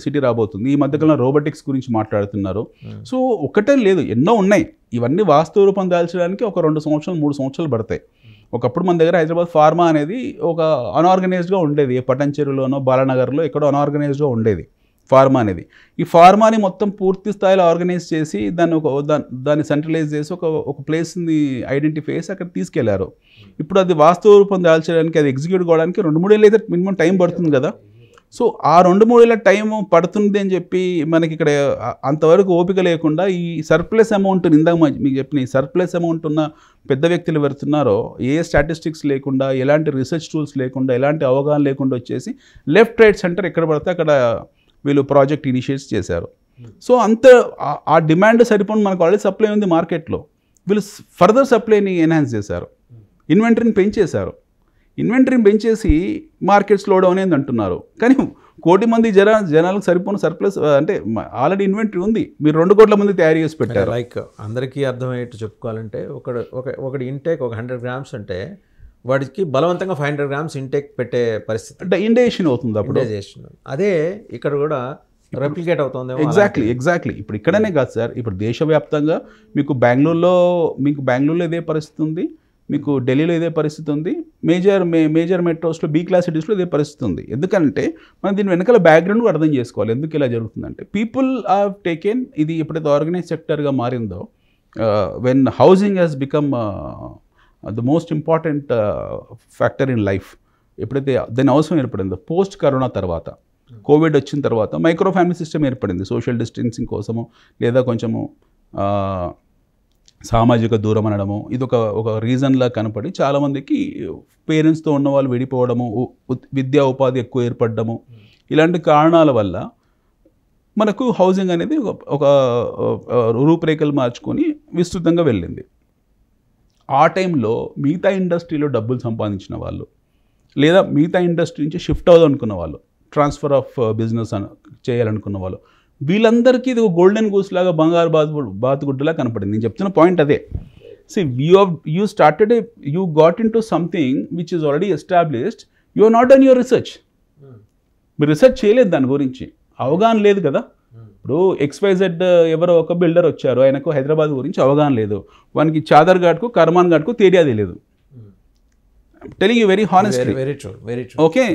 సిటీ రాబోతుంది. ఈ మధ్యకాలంలో రోబోటిక్స్ గురించి మాట్లాడుతున్నారు. సో ఒకటే లేదు, ఎన్నో ఉన్నాయి. ఇవన్నీ వాస్తవ రూపం దాల్చడానికి ఒక 2 సంవత్సరాలు 3 సంవత్సరాలు పడతాయి. ఒకప్పుడు మన దగ్గర హైదరాబాద్ ఫార్మా అనేది ఒక అన్ఆర్గనైజ్డ్గా ఉండేది. పటంచెరులోనో బాలానగర్లో ఎక్కడో అన్ఆర్గనైజ్డ్గా ఉండేది ఫార్మా అనేది. ఈ ఫార్మాని మొత్తం పూర్తి స్థాయిలో ఆర్గనైజ్ చేసి దాన్ని సెంట్రలైజ్ చేసి ఒక ప్లేస్ని ఐడెంటిఫై చేసి అక్కడ తీసుకెళ్లారు. ఇప్పుడు అది వాస్తవ రూపం దాల్చడానికి, అది ఎగ్జిక్యూట్ కావడానికి 2-3 ఏళ్ళు అయితే మినిమం టైం పడుతుంది కదా. సో ఆ 2-3 ఏళ్ళ టైం పడుతుంది అని చెప్పి మనకి ఇక్కడ అంతవరకు ఓపిక లేకుండా ఈ సర్ప్లస్ అమౌంట్, ఇందాక మీకు చెప్పిన ఈ సర్ప్లస్ అమౌంట్ ఉన్న పెద్ద వ్యక్తులు ఎవరుతున్నారో ఏ స్టాటిస్టిక్స్ లేకుండా, ఎలాంటి రీసెర్చ్ టూల్స్ లేకుండా, ఎలాంటి అవగాహన లేకుండా వచ్చేసి లెఫ్ట్ రైట్ సెంటర్ ఎక్కడ పడితే అక్కడ వీళ్ళు ప్రాజెక్ట్ ఇనిషియేట్స్ చేశారు. సో ఆ డిమాండ్ సరిపోను, మనకు ఆల్రెడీ సప్లై ఉంది మార్కెట్లో. వీళ్ళు ఫర్దర్ సప్లైని ఎన్హాన్స్ చేశారు, ఇన్వెంటరీని పెంచేశారు. ఇన్వెంటరీని పెంచేసి మార్కెట్ స్లో డౌన్ అయింది అంటున్నారు. కానీ 1 కోటి మంది జనాలకు సరిపోయిన సర్ప్లస్ అంటే ఆల్రెడీ ఇన్వెంటరీ ఉంది. మీరు 2 కోట్ల మంది తయారు చేసి పెట్టారు. లైక్ అందరికీ అర్థమయ్యేట్టు చెప్పుకోవాలంటే ఒకటి ఇంటేక్ ఒక 100 grams అంటే వాడికి బలవంతంగా 500 grams ఇంటేక్ పెట్టే పరిస్థితి, అంటే ఇండేషన్ అవుతుంది అప్పుడు. అదే ఇక్కడ కూడా రెప్లికేట్ అవుతుంది. ఎగ్జాక్ట్లీ. ఇప్పుడు ఇక్కడనే కాదు సార్, ఇప్పుడు దేశవ్యాప్తంగా మీకు బెంగళూరులో ఇదే పరిస్థితి ఉంది, మీకు ఢిల్లీలో ఇదే పరిస్థితి ఉంది, మేజర్ మెట్రోస్లో బీ క్లాస్ సిటీస్లో ఇదే పరిస్థితి ఉంది. ఎందుకంటే మనం దీని వెనకాల బ్యాక్గ్రౌండ్ కూడా అర్థం చేసుకోవాలి. ఎందుకు ఇలా జరుగుతుందంటే పీపుల్ హావ్ టేకెన్, ఇది ఎప్పుడైతే ఆర్గనైజ్ సెక్టర్గా మారిందో, when housing has become the most important factor in life, ఎప్పుడైతే దాని అవసరం ఏర్పడిందో పోస్ట్ కరోనా తర్వాత, కోవిడ్ వచ్చిన తర్వాత మైక్రో ఫ్యామిలీ సిస్టమ్ ఏర్పడింది సోషల్ డిస్టెన్సింగ్ కోసము, లేదా కొంచెము సామాజిక దూరం అనడము, ఇది ఒక రీజన్లా కనపడి చాలామందికి పేరెంట్స్తో ఉన్న వాళ్ళు విడిపోవడము, విద్యా ఉపాధి ఎక్కువ ఏర్పడము, ఇలాంటి కారణాల వల్ల మనకు హౌసింగ్ అనేది ఒక రూపురేఖలు మార్చుకొని విస్తృతంగా వెళ్ళింది. ఆ టైంలో మిగతా ఇండస్ట్రీలో డబ్బులు సంపాదించిన వాళ్ళు, లేదా మిగతా ఇండస్ట్రీ నుంచి షిఫ్ట్ అవుదాం అనుకున్న వాళ్ళు, ట్రాన్స్ఫర్ ఆఫ్ బిజినెస్ చేయాలనుకున్న వాళ్ళు, వీళ్ళందరికీ ఇది ఒక గోల్డెన్ గూస్ లాగా బంగారు బాతుగుడ్డులా కనపడింది. నేను చెప్తున్న పాయింట్ అదే. See, you started you got into something which is already established. You have not done your research. మీరు రీసెర్చ్ చేయలేదు, దాని గురించి అవగాహన లేదు కదా. ఇప్పుడు XYZ ఎవరో ఒక బిల్డర్ వచ్చారు, ఆయనకు హైదరాబాద్ గురించి అవగాహన లేదు, వానికి చాదర్ ఘాట్కు కర్మాన్ ఘాట్కు తేలియాది లేదు. Telling you very honestly. Okay,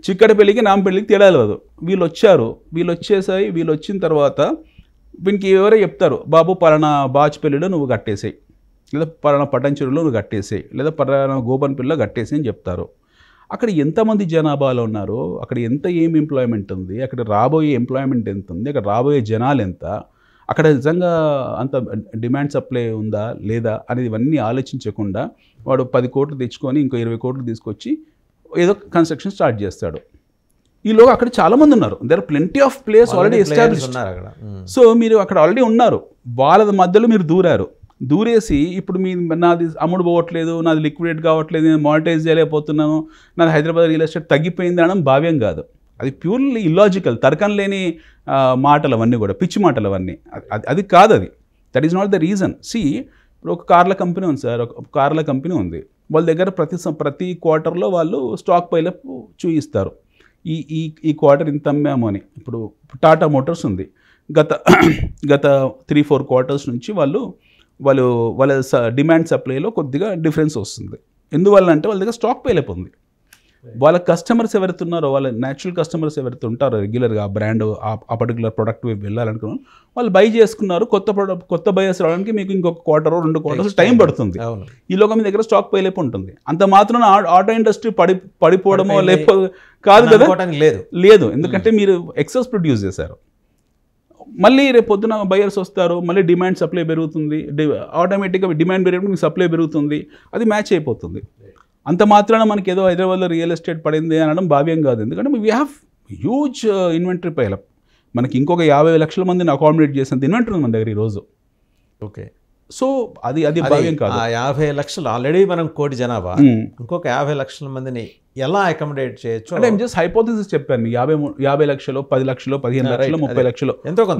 చిక్కడపల్లికి నాంపల్లికి తేడా లేదు. వీళ్ళు వచ్చారు, వీళ్ళు వచ్చిన తర్వాత వీనికి ఎవరో చెప్తారు, బాబు పలానా బాచ్పల్లిలో నువ్వు కట్టేసాయి, లేదా పలానా పటంచెరులో నువ్వు కట్టేసాయి, లేదా పలానా గోపన్పల్లిలో కట్టేసి అని చెప్తారు. అక్కడ ఎంతమంది జనాభాలో ఉన్నారు, అక్కడ ఏం ఎంప్లాయ్మెంట్ ఉంది, అక్కడ రాబోయే ఎంప్లాయ్మెంట్ ఎంత ఉంది, అక్కడ రాబోయే జనాలు ఎంత, అక్కడ నిజంగా అంత డిమాండ్ సప్లై ఉందా లేదా అనేది ఇవన్నీ ఆలోచించకుండా వాడు 10 కోట్లు తెచ్చుకొని ఇంకో 20 కోట్లు తీసుకొచ్చి ఏదో కన్స్ట్రక్షన్ స్టార్ట్ చేస్తాడు. ఈలోగా అక్కడ చాలామంది ఉన్నారు, there are plenty of place already established. So మీరు అక్కడ ఆల్రెడీ ఉన్నారు, వాళ్ళ మధ్యలో మీరు దూరేసి ఇప్పుడు నాది అమ్ముడు పోవట్లేదు, నాది లిక్విడేట్ కావట్లేదు, నేను మానిటైజ్ చేయలేకపోతున్నాను, నాది హైదరాబాద్ రియల్ ఎస్టేట్ తగ్గిపోయింది అనడం భావ్యం కాదు. అది ప్యూర్లీ ఇల్లాజికల్, తర్కం లేని మాటలు అవన్నీ కూడా, పిచ్చి మాటలు అవన్నీ. అది కాదు, అది that is not the reason. ఇప్పుడు ఒక కార్ల కంపెనీ ఉంది సార్, ఒక కార్ల కంపెనీ ఉంది, వాళ్ళ దగ్గర ప్రతి క్వార్టర్లో వాళ్ళు స్టాక్ పైలప్ చూపిస్తారు, ఈ క్వార్టర్ ఇంత అమ్మాము అని. ఇప్పుడు టాటా మోటార్స్ ఉంది, గత 3-4 క్వార్టర్స్ నుంచి వాళ్ళ డిమాండ్ సప్లైలో కొద్దిగా డిఫరెన్స్ వస్తుంది. ఎందువల్ల అంటే వాళ్ళ దగ్గర స్టాక్ పైలప్ ఉంది. వాళ్ళ కస్టమర్స్ ఎవరైతే ఉన్నారో, వాళ్ళ న్యాచురల్ కస్టమర్స్ ఎవరైతే ఉంటారో రెగ్యులర్గా ఆ బ్రాండ్ ఆ పర్టికులర్ ప్రోడక్ట్ వైపు వెళ్ళాలనుకున్నాను, వాళ్ళు బై చేసుకున్నారు. కొత్త బయర్స్ రావడానికి మీకు ఇంకొక క్వార్టర్ 2 క్వార్టర్స్ టైం పడుతుంది. ఈలోగా మీ దగ్గర స్టాక్ పైలప్ ఉంటుంది. అంత మాత్రం ఆటో ఇండస్ట్రీ పడిపోవడమో లేకపోతే కాదు కదా, లేదు. ఎందుకంటే మీరు ఎక్సెస్ ప్రొడ్యూస్ చేశారు. మళ్ళీ రేపు పొద్దున బయర్స్ వస్తారు, మళ్ళీ డిమాండ్ సప్లై పెరుగుతుంది, ఆటోమేటిక్గా డిమాండ్ పెరిగినప్పుడు మీకు సప్లై పెరుగుతుంది, అది మ్యాచ్ అయిపోతుంది. అంత మాత్రాన మనకి ఏదో హైదరాబాద్లో రియల్ ఎస్టేట్ పడింది అనడం భావ్యం కాదు. ఎందుకంటే we have huge inventory pile up. మనకి ఇంకొక 50 లక్షల మందిని అకామిడేట్ చేసినంత ఇన్వెంటరీ ఉంది మన దగ్గర ఈరోజు. ఓకే, సో అది భావ్యం కాదు. 50 లక్షలు ఆల్రెడీ మనం 1 కోటి జనాభా, ఇంకొక 50 లక్షల మందిని ఎలా అకామిడేట్ చేయొచ్చు అంటే జస్ట్ హైపోథసిస్ చెప్పాను. 50 లక్షలు, 10 లక్షలు, 15 లక్షలు, 30 లక్షలు,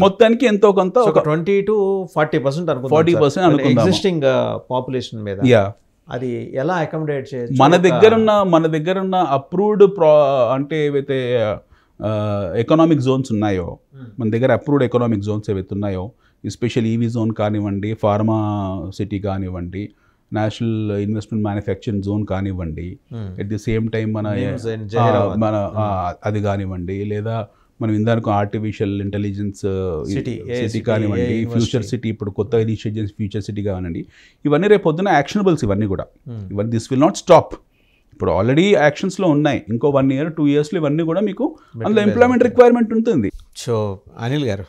మొత్తానికి ఎంతో కొంత 20 to 40% అనుకుందాం ఎగ్జిస్టింగ్ పాపులేషన్ మీద. అది ఎలా అకామిడేట్ చేయొచ్చు? మన దగ్గర ఉన్న అప్రూవ్డ్ అంటే ఏవైతే ఎకనామిక్ జోన్స్ ఉన్నాయో, మన దగ్గర అప్రూవ్డ్ ఎకనామిక్ జోన్స్ ఏవైతే ఉన్నాయో, ఎస్పెషల్ ఈవీ జోన్ కానివ్వండి, ఫార్మా సిటీ కానివ్వండి, నేషనల్ ఇన్వెస్ట్మెంట్ మ్యానుఫ్యాక్చరింగ్ జోన్ కానివ్వండి, ఎట్ ది సేమ్ టైం మన అది కానివ్వండి, లేదా మనం ఇందాక ఆర్టిఫిషియల్ ఇంటెలిజెన్స్ సిటీ కానివ్వండి, ఫ్యూచర్ సిటీ, ఇప్పుడు కొత్త ఇనిషియేట్ చేసిన ఫ్యూచర్ సిటీ కానివ్వండి, ఇవన్నీ రేపు పొద్దున యాక్షనబుల్స్. ఇవన్నీ దిస్ విల్ నాట్ స్టాప్. ఇప్పుడు ఆల్రెడీ యాక్షన్స్లో ఉన్నాయి. ఇంకో 1 year 2 yearsలో ఇవన్నీ కూడా మీకు అందులో ఎంప్లాయ్మెంట్ రిక్వైర్మెంట్ ఉంటుంది. సో అనిల్ గారు,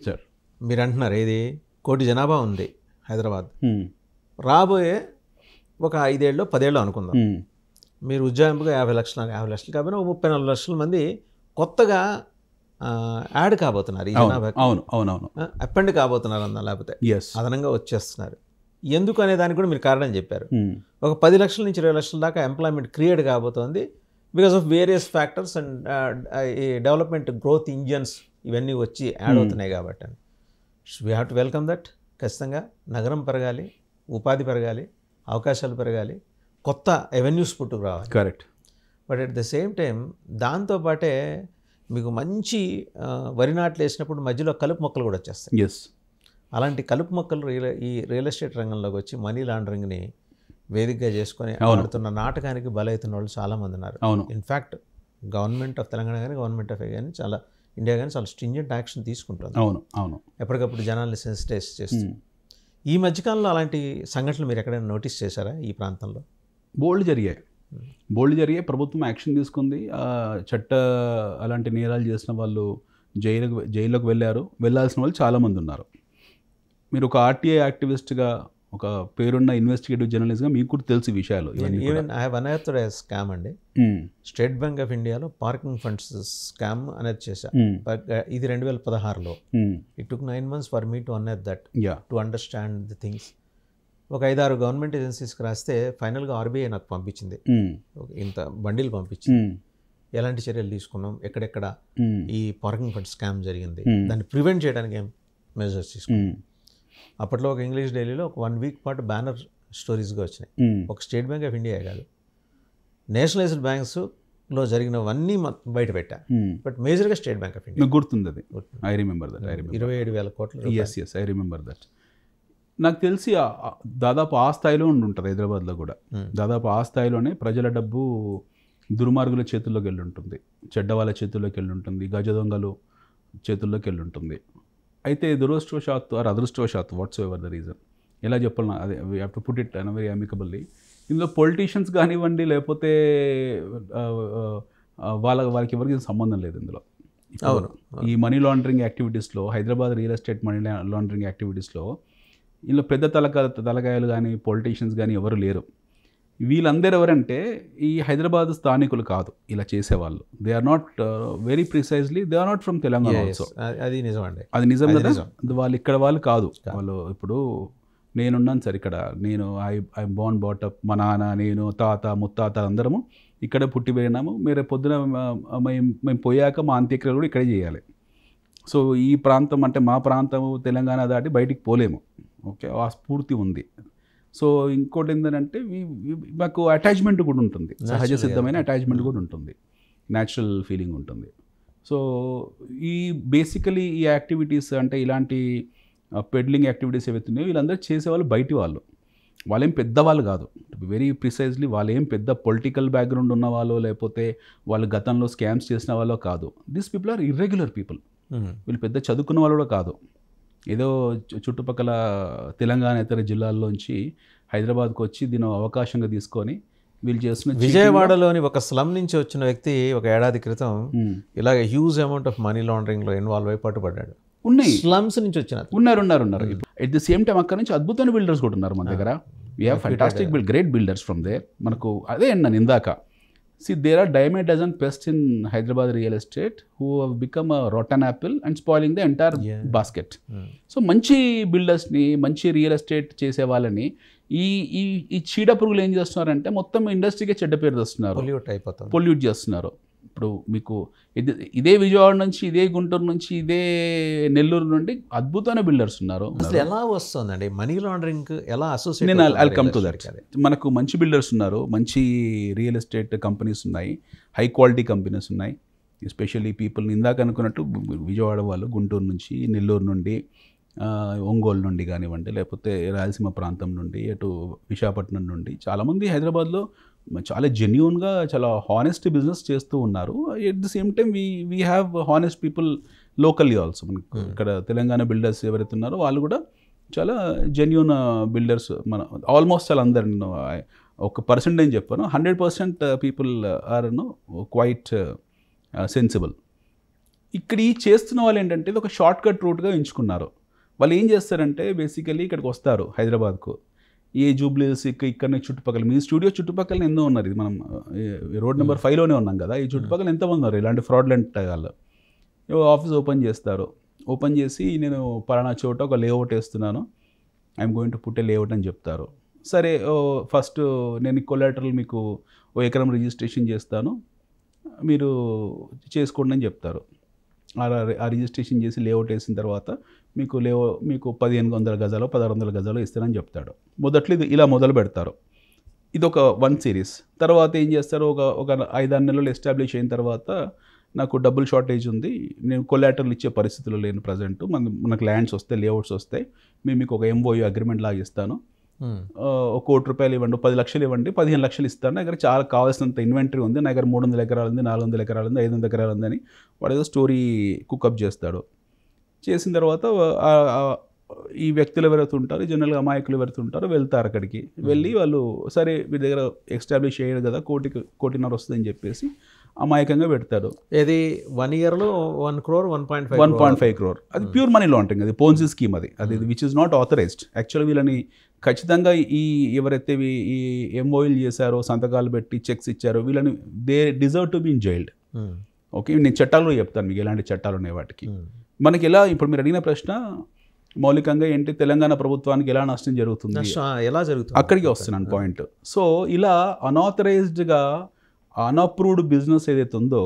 సార్ మీరు అంటున్నారు ఇది 1 కోటి జనాభా ఉంది హైదరాబాద్, రాబోయే ఒక 5 ఏళ్ళు 10 ఏళ్ళు అనుకుందాం, మీరు ఉజ్జాయింపుగా 50 లక్షలు కాబట్టి 34 లక్షల మంది కొత్తగా యాడ్ కాబోతున్నారు ఈ జనాభాకి. అవును, అపెండ్ కాబోతున్నారు అన్న, లేకపోతే అదనంగా వచ్చేస్తున్నారు. ఎందుకు అనే దానికి కూడా మీరు కారణం చెప్పారు. ఒక 10 లక్షల నుంచి 20 లక్షల దాకా ఎంప్లాయ్మెంట్ క్రియేట్ కాబోతోంది because of various factors and ఈ డెవలప్మెంట్ గ్రోత్ ఇంజన్స్ ఇవన్నీ వచ్చి యాడ్ అవుతున్నాయి కాబట్టి. We have to welcome that. ఖచ్చితంగా నగరం పెరగాలి, ఉపాధి పెరగాలి, అవకాశాలు పెరగాలి, కొత్త అవెన్యూస్ పుట్టుకు రావాలి. Correct. But at the same time దాంతోపాటే మీకు మంచి వరి నాట్లు వేసినప్పుడు మధ్యలో కలుపు మొక్కలు కూడా వచ్చేస్తాయి. అలాంటి కలుపు మొక్కలు ఈ రియల్ ఎస్టేట్ రంగంలోకి వచ్చి మనీ లాండరింగ్ని వేదికగా చేసుకొని ఆడుతున్న నాటకానికి బలవుతున్న వాళ్ళు చాలామంది ఉన్నారు. ఇన్ఫ్యాక్ట్ గవర్నమెంట్ ఆఫ్ తెలంగాణ కానీ గవర్నమెంట్ ఆఫ్ ఇండియా కానీ చాలా స్ట్రింజెంట్ యాక్షన్ తీసుకుంటుంది. ఎప్పటికప్పుడు జనాల్ని సెన్సిటైజ్ చేస్తుంది. ఈ మధ్యకాలంలో అలాంటి సంఘటనలు మీరు ఎక్కడైనా నోటీస్ చేశారా ఈ ప్రాంతంలో? బోల్డ్ జరిగాయి. ప్రభుత్వం యాక్షన్ తీసుకుంది. అలాంటి నేరాలు చేసిన వాళ్ళు జైలుకి వెళ్ళాల్సిన వాళ్ళు చాలామంది ఉన్నారు. మీరు ఒక ఆర్టీఐ యాక్టివిస్ట్గా, ఒక పేరున్న ఇన్వెస్టిగేటివ్ జర్నలిస్ట్గా మీకు కూడా తెలిసి విషయాలు. Even I have unearthed a scam అండి. స్టేట్ బ్యాంక్ ఆఫ్ ఇండియాలో పార్కింగ్ ఫండ్స్ స్కామ్ అనేది చేశా. ఇది 2016లో. It took 9 months for me to unearth that, to understand the things. ఒక 5-6 గవర్నమెంట్ ఏజెన్సీస్కి రాస్తే ఫైనల్గా ఆర్బీఐ నాకు పంపించింది, ఇంత బండిల్ పంపించింది. ఎలాంటి చర్యలు తీసుకున్నాం, ఎక్కడెక్కడ ఈ పార్కింగ్ ఫండ్ స్కామ్ జరిగింది, దాన్ని ప్రివెంట్ చేయడానికి ఏం మెజర్స్ తీసుకున్నాం. అప్పట్లో ఒక ఇంగ్లీష్ డైలీలో ఒక 1 వీక్ పాటు బ్యానర్ స్టోరీస్గా వచ్చినాయి. ఒక స్టేట్ బ్యాంక్ ఆఫ్ ఇండియా కాదు, నేషనలైజ్డ్ బ్యాంక్స్లో జరిగినవన్నీ బయట పెట్టా. బట్ మేజర్గా స్టేట్ బ్యాంక్ ఆఫ్ ఇండియా గుర్తుంది అది. I remember that. 27,000 కోట్లు. Yes I remember that. నాకు తెలిసి దాదాపు ఆ స్థాయిలో ఉంటుంది హైదరాబాద్లో కూడా. దాదాపు ఆ స్థాయిలోనే ప్రజల డబ్బు దుర్మార్గుల చేతుల్లోకి వెళ్ళి ఉంటుంది, చెడ్డ వాళ్ళ చేతుల్లోకి వెళ్ళి ఉంటుంది, గజ దొంగలు చేతుల్లోకి వెళ్ళి ఉంటుంది. అయితే దురదృష్టవశాత్తు ఆర్ అదృష్టవశాత్తు వాట్స్ ఎవర్ ద రీజన్, ఎలా చెప్పాలన్నా అదే we have to put it in very amicably. ఇందులో పొలిటీషియన్స్ కానివ్వండి, లేకపోతే వాళ్ళకి ఎవరికి సంబంధం లేదు ఇందులో. అవును, ఈ మనీ లాండరింగ్ యాక్టివిటీస్లో, Hyderabad real estate money laundering యాక్టివిటీస్లో ఇందులో పెద్ద తలకాయలు కానీ పొలిటీషియన్స్ కానీ ఎవరు లేరు. వీళ్ళందరూ ఎవరంటే ఈ హైదరాబాద్ స్థానికులు కాదు ఇలా చేసేవాళ్ళు. They are not very precisely they are not from Telangana also. అది నిజం అండి, అది నిజం కదా. వాళ్ళు ఇక్కడ వాళ్ళు కాదు. వాళ్ళు ఇప్పుడు నేనున్నాను సార్ ఇక్కడ, నేను ఐ బోర్న్ బాటప్, మా నాన్న, నేను, తాత, ముత్తాత అందరము ఇక్కడే పుట్టి పెరిగినాము. మీరు పొద్దున మేము పోయాక మా అంత్యక్రియలు కూడా ఇక్కడే చేయాలి. సో ఈ ప్రాంతం అంటే మా ప్రాంతం తెలంగాణ దాటి బయటికి పోలేము. ఓకే, ఆ స్ఫూర్తి ఉంది. సో ఇంకోటి ఏంటంటే మాకు అటాచ్మెంట్ కూడా ఉంటుంది, సహజ సిద్ధమైన అటాచ్మెంట్ కూడా ఉంటుంది, న్యాచురల్ ఫీలింగ్ ఉంటుంది. సో ఈ బేసికలీ ఈ యాక్టివిటీస్ అంటే ఇలాంటి పెడ్లింగ్ యాక్టివిటీస్ ఏవైతున్నాయో వీళ్ళందరూ చేసేవాళ్ళు బయటి వాళ్ళు, వాళ్ళేం పెద్దవాళ్ళు కాదు. వెరీ ప్రిసైజ్లీ వాళ్ళు ఏం పెద్ద పొలిటికల్ బ్యాక్గ్రౌండ్ ఉన్న వాళ్ళు, లేకపోతే వాళ్ళు గతంలో స్కామ్స్ చేసిన వాళ్ళో కాదు. This people are irregular people. వీళ్ళు పెద్ద చదువుకున్న వాళ్ళు కూడా కాదు. ఏదో చుట్టుపక్కల తెలంగాణ ఇతర జిల్లాల్లోంచి హైదరాబాద్కు వచ్చి దీని అవకాశంగా తీసుకొని వీళ్ళు చేస్తున్న. విజయవాడలోని ఒక స్లమ్ నుంచి వచ్చిన వ్యక్తి ఒక ఏడాది క్రితం ఇలాగ హ్యూజ్ అమౌంట్ ఆఫ్ మనీ లాండరింగ్లో ఇన్వాల్వ్ అయి పట్టుబడ్డాడు. ఉన్నాయి, స్లమ్స్ నుంచి వచ్చిన ఉన్నారు. ఎట్ ది సేమ్ టైం అక్కడ నుంచి అద్భుతమైన బిల్డర్స్ కూడా ఉన్నారు మన దగ్గర. We have fantastic great builders from there. మనకు అదే అన్నాను ఇందాక. See, there are dime a dozen pests in Hyderabad real estate who have become a rotten apple and spoiling the entire basket. So, మంచి బిల్డర్స్ని, మంచి రియల్ ఎస్టేట్ చేసే వాళ్ళని ఈ చీడ పురుగులు ఏం చేస్తున్నారంటే మొత్తం ఇండస్ట్రీకే చెడ్డ పేరు తెస్తున్నారు, పొల్యూట్ చేస్తున్నారు. ఇప్పుడు మీకు ఇదే విజయవాడ నుంచి, ఇదే గుంటూరు నుంచి, ఇదే నెల్లూరు నుండి అద్భుతమైన బిల్డర్స్ ఉన్నారు. అసలు ఎలా వస్తుందండి మనీ లాండరింగ్, ఎలా అసోసియేట్? నేను ఐల్ కమ్ టు దట్. మనకు మంచి బిల్డర్స్ ఉన్నారు, మంచి రియల్ ఎస్టేట్ కంపెనీస్ ఉన్నాయి, హై క్వాలిటీ కంపెనీస్ ఉన్నాయి. ఎస్పెషల్లీ పీపుల్ని ఇందాక అనుకున్నట్టు విజయవాడ వాళ్ళు, గుంటూరు నుంచి, నెల్లూరు నుండి, ఒంగోలు నుండి కానివ్వండి, లేకపోతే రాయలసీమ ప్రాంతం నుండి, అటు విశాఖపట్నం నుండి చాలామంది హైదరాబాద్లో చాలా జెన్యూన్గా, చాలా హానెస్ట్ బిజినెస్ చేస్తూ ఉన్నారు. At the same time we have honest people locally also. మనకు ఇక్కడ తెలంగాణ బిల్డర్స్ ఎవరైతే ఉన్నారో వాళ్ళు కూడా చాలా జెన్యూన్ బిల్డర్స్. మన ఆల్మోస్ట్ చాలా అందరు, ఒక పర్సెంటేజ్ చెప్పాను, 100% పీపుల్ ఆర్ క్వైట్ సెన్సిబుల్. ఇక్కడ ఈ చేస్తున్న వాళ్ళు ఏంటంటే ఇది ఒక షార్ట్ కట్ రూట్గా ఎంచుకున్నారు. వాళ్ళు ఏం చేస్తారంటే బేసికలీ ఇక్కడికి వస్తారు హైదరాబాద్కు, ఏ జూబ్లీస్ ఇక్కడ చుట్టుపక్కల, మీ స్టూడియో చుట్టుపక్కల ఎన్నో ఉన్నారు. ఇది మనం రోడ్ నెంబర్ 5లోనే ఉన్నాం కదా, ఈ చుట్టుపక్కల ఎంతమంది ఉన్నారు ఇలాంటి ఫ్రాడ్లెంట్ వాళ్ళు. ఆఫీస్ ఓపెన్ చేస్తారు, ఓపెన్ చేసి నేను పలానా చోట ఒక లేఅవుట్ వేస్తున్నాను, I'm going to put a layout అని చెప్తారు. సరే ఫస్ట్ నేను కొలాటరల్ మీకు 1 ఎకరం రిజిస్ట్రేషన్ చేస్తాను, మీరు చేసుకోండి అని చెప్తారు. ఆ రిజిస్ట్రేషన్ చేసి లేఅవుట్ వేసిన తర్వాత మీకు 1500 గజాలు 1600 గజాలు ఇస్తానని చెప్తాడు. మొదట్లో ఇలా మొదలు పెడతారు. ఇది ఒక 1 సిరీస్. తర్వాత ఏం చేస్తారు, ఒక 5-6 నెలలు ఎస్టాబ్లిష్ అయిన తర్వాత నాకు డబ్బుల్ షార్టేజ్ ఉంది, నేను కొలాటరల్ ఇచ్చే పరిస్థితుల్లో లేను ప్రజెంట్, మనకు ల్యాండ్స్ వస్తాయి, లేఅవుట్స్ వస్తాయి, మీకు ఒక MOU అగ్రిమెంట్ లాగా ఇస్తాను, 1 కోటి రూపాయలు ఇవ్వండి, 10 లక్షలు ఇవ్వండి, 15 లక్షలు ఇస్తాను, నా దగ్గర చాలా కావాల్సినంత ఇన్వెంటరీ ఉంది, నా దగ్గర 300 ఎకరాలు ఉంది, 400 ఎకరాలు ఉంది, 500 ఎకరాలు ఉందని వాడు ఏదో స్టోరీ కుకప్ చేస్తాడు. చేసిన తర్వాత ఈ వ్యక్తులు ఎవరైతే ఉంటారో, జనరల్గా అమాయకులు ఎవరైతే ఉంటారో వెళ్తారు అక్కడికి. వెళ్ళి వాళ్ళు సరే వీడి దగ్గర ఎస్టాబ్లిష్ అయ్యాడు కదా, 1.5 వస్తుందని చెప్పేసి అమాయకంగా పెడతాడు. ఇది 1 yearలో 1 crore 1.5 crore. అది ప్యూర్ మనీ లాండరింగ్, అది పోన్సీ స్కీమ్, అది విచ్ ఇస్ నాట్ ఆథరైజ్డ్. యాక్చువల్గా వీళ్ళని ఖచ్చితంగా ఎవరైతే ఈ MOUలు చేశారో, సంతకాలు పెట్టి చెక్స్ ఇచ్చారో, వీళ్ళని they deserve to be in jailed. Okay, నేను చట్టాలు చెప్తాను మీకు ఎలాంటి చట్టాలు ఉన్నాయి వాటికి. మనకి ఎలా, ఇప్పుడు మీరు అడిగిన ప్రశ్న మౌలికంగా ఏంటి, తెలంగాణ ప్రభుత్వానికి ఎలా నష్టం జరుగుతుంది, ఎలా జరుగుతుంది, అక్కడికి వస్తున్నాను పాయింట్. సో ఇలా అనాథరైజ్డ్గా అన్అప్రూవ్డ్ బిజినెస్ ఏదైతే ఉందో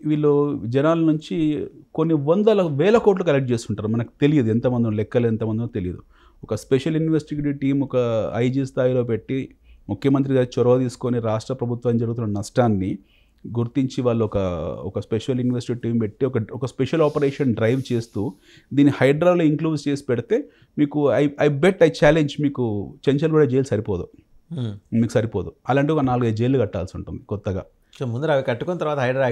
వీళ్ళు జనాల నుంచి కొన్ని వందల వేల కోట్లు కలెక్ట్ చేస్తుంటారు. మనకు తెలియదు ఎంతమంది లెక్కలు ఎంతమందో తెలియదు. ఒక స్పెషల్ ఇన్వెస్టిగేటివ్ టీం ఒక ఐజీ స్థాయిలో పెట్టి ముఖ్యమంత్రి గారి చొరవ తీసుకొని రాష్ట్ర ప్రభుత్వం జరుగుతున్న నష్టాన్ని గుర్తించి వాళ్ళు ఒక స్పెషల్ ఇన్వెస్టిగేటివ్ టీం పెట్టి ఒక స్పెషల్ ఆపరేషన్ డ్రైవ్ చేస్తూ దీన్ని హైడ్రాలో ఇంక్లూడ్ చేసి పెడితే మీకు ఐ ఛాలెంజ్ మీకు చెంచల్గూడ జైలు సరిపోదు, మీకు సరిపోదు. అలాంటి ఒక 4-5 జైలు కట్టాల్సి ఉంటుంది కొత్తగా. ముందు అవి కట్టుకున్న తర్వాత హైడ్రా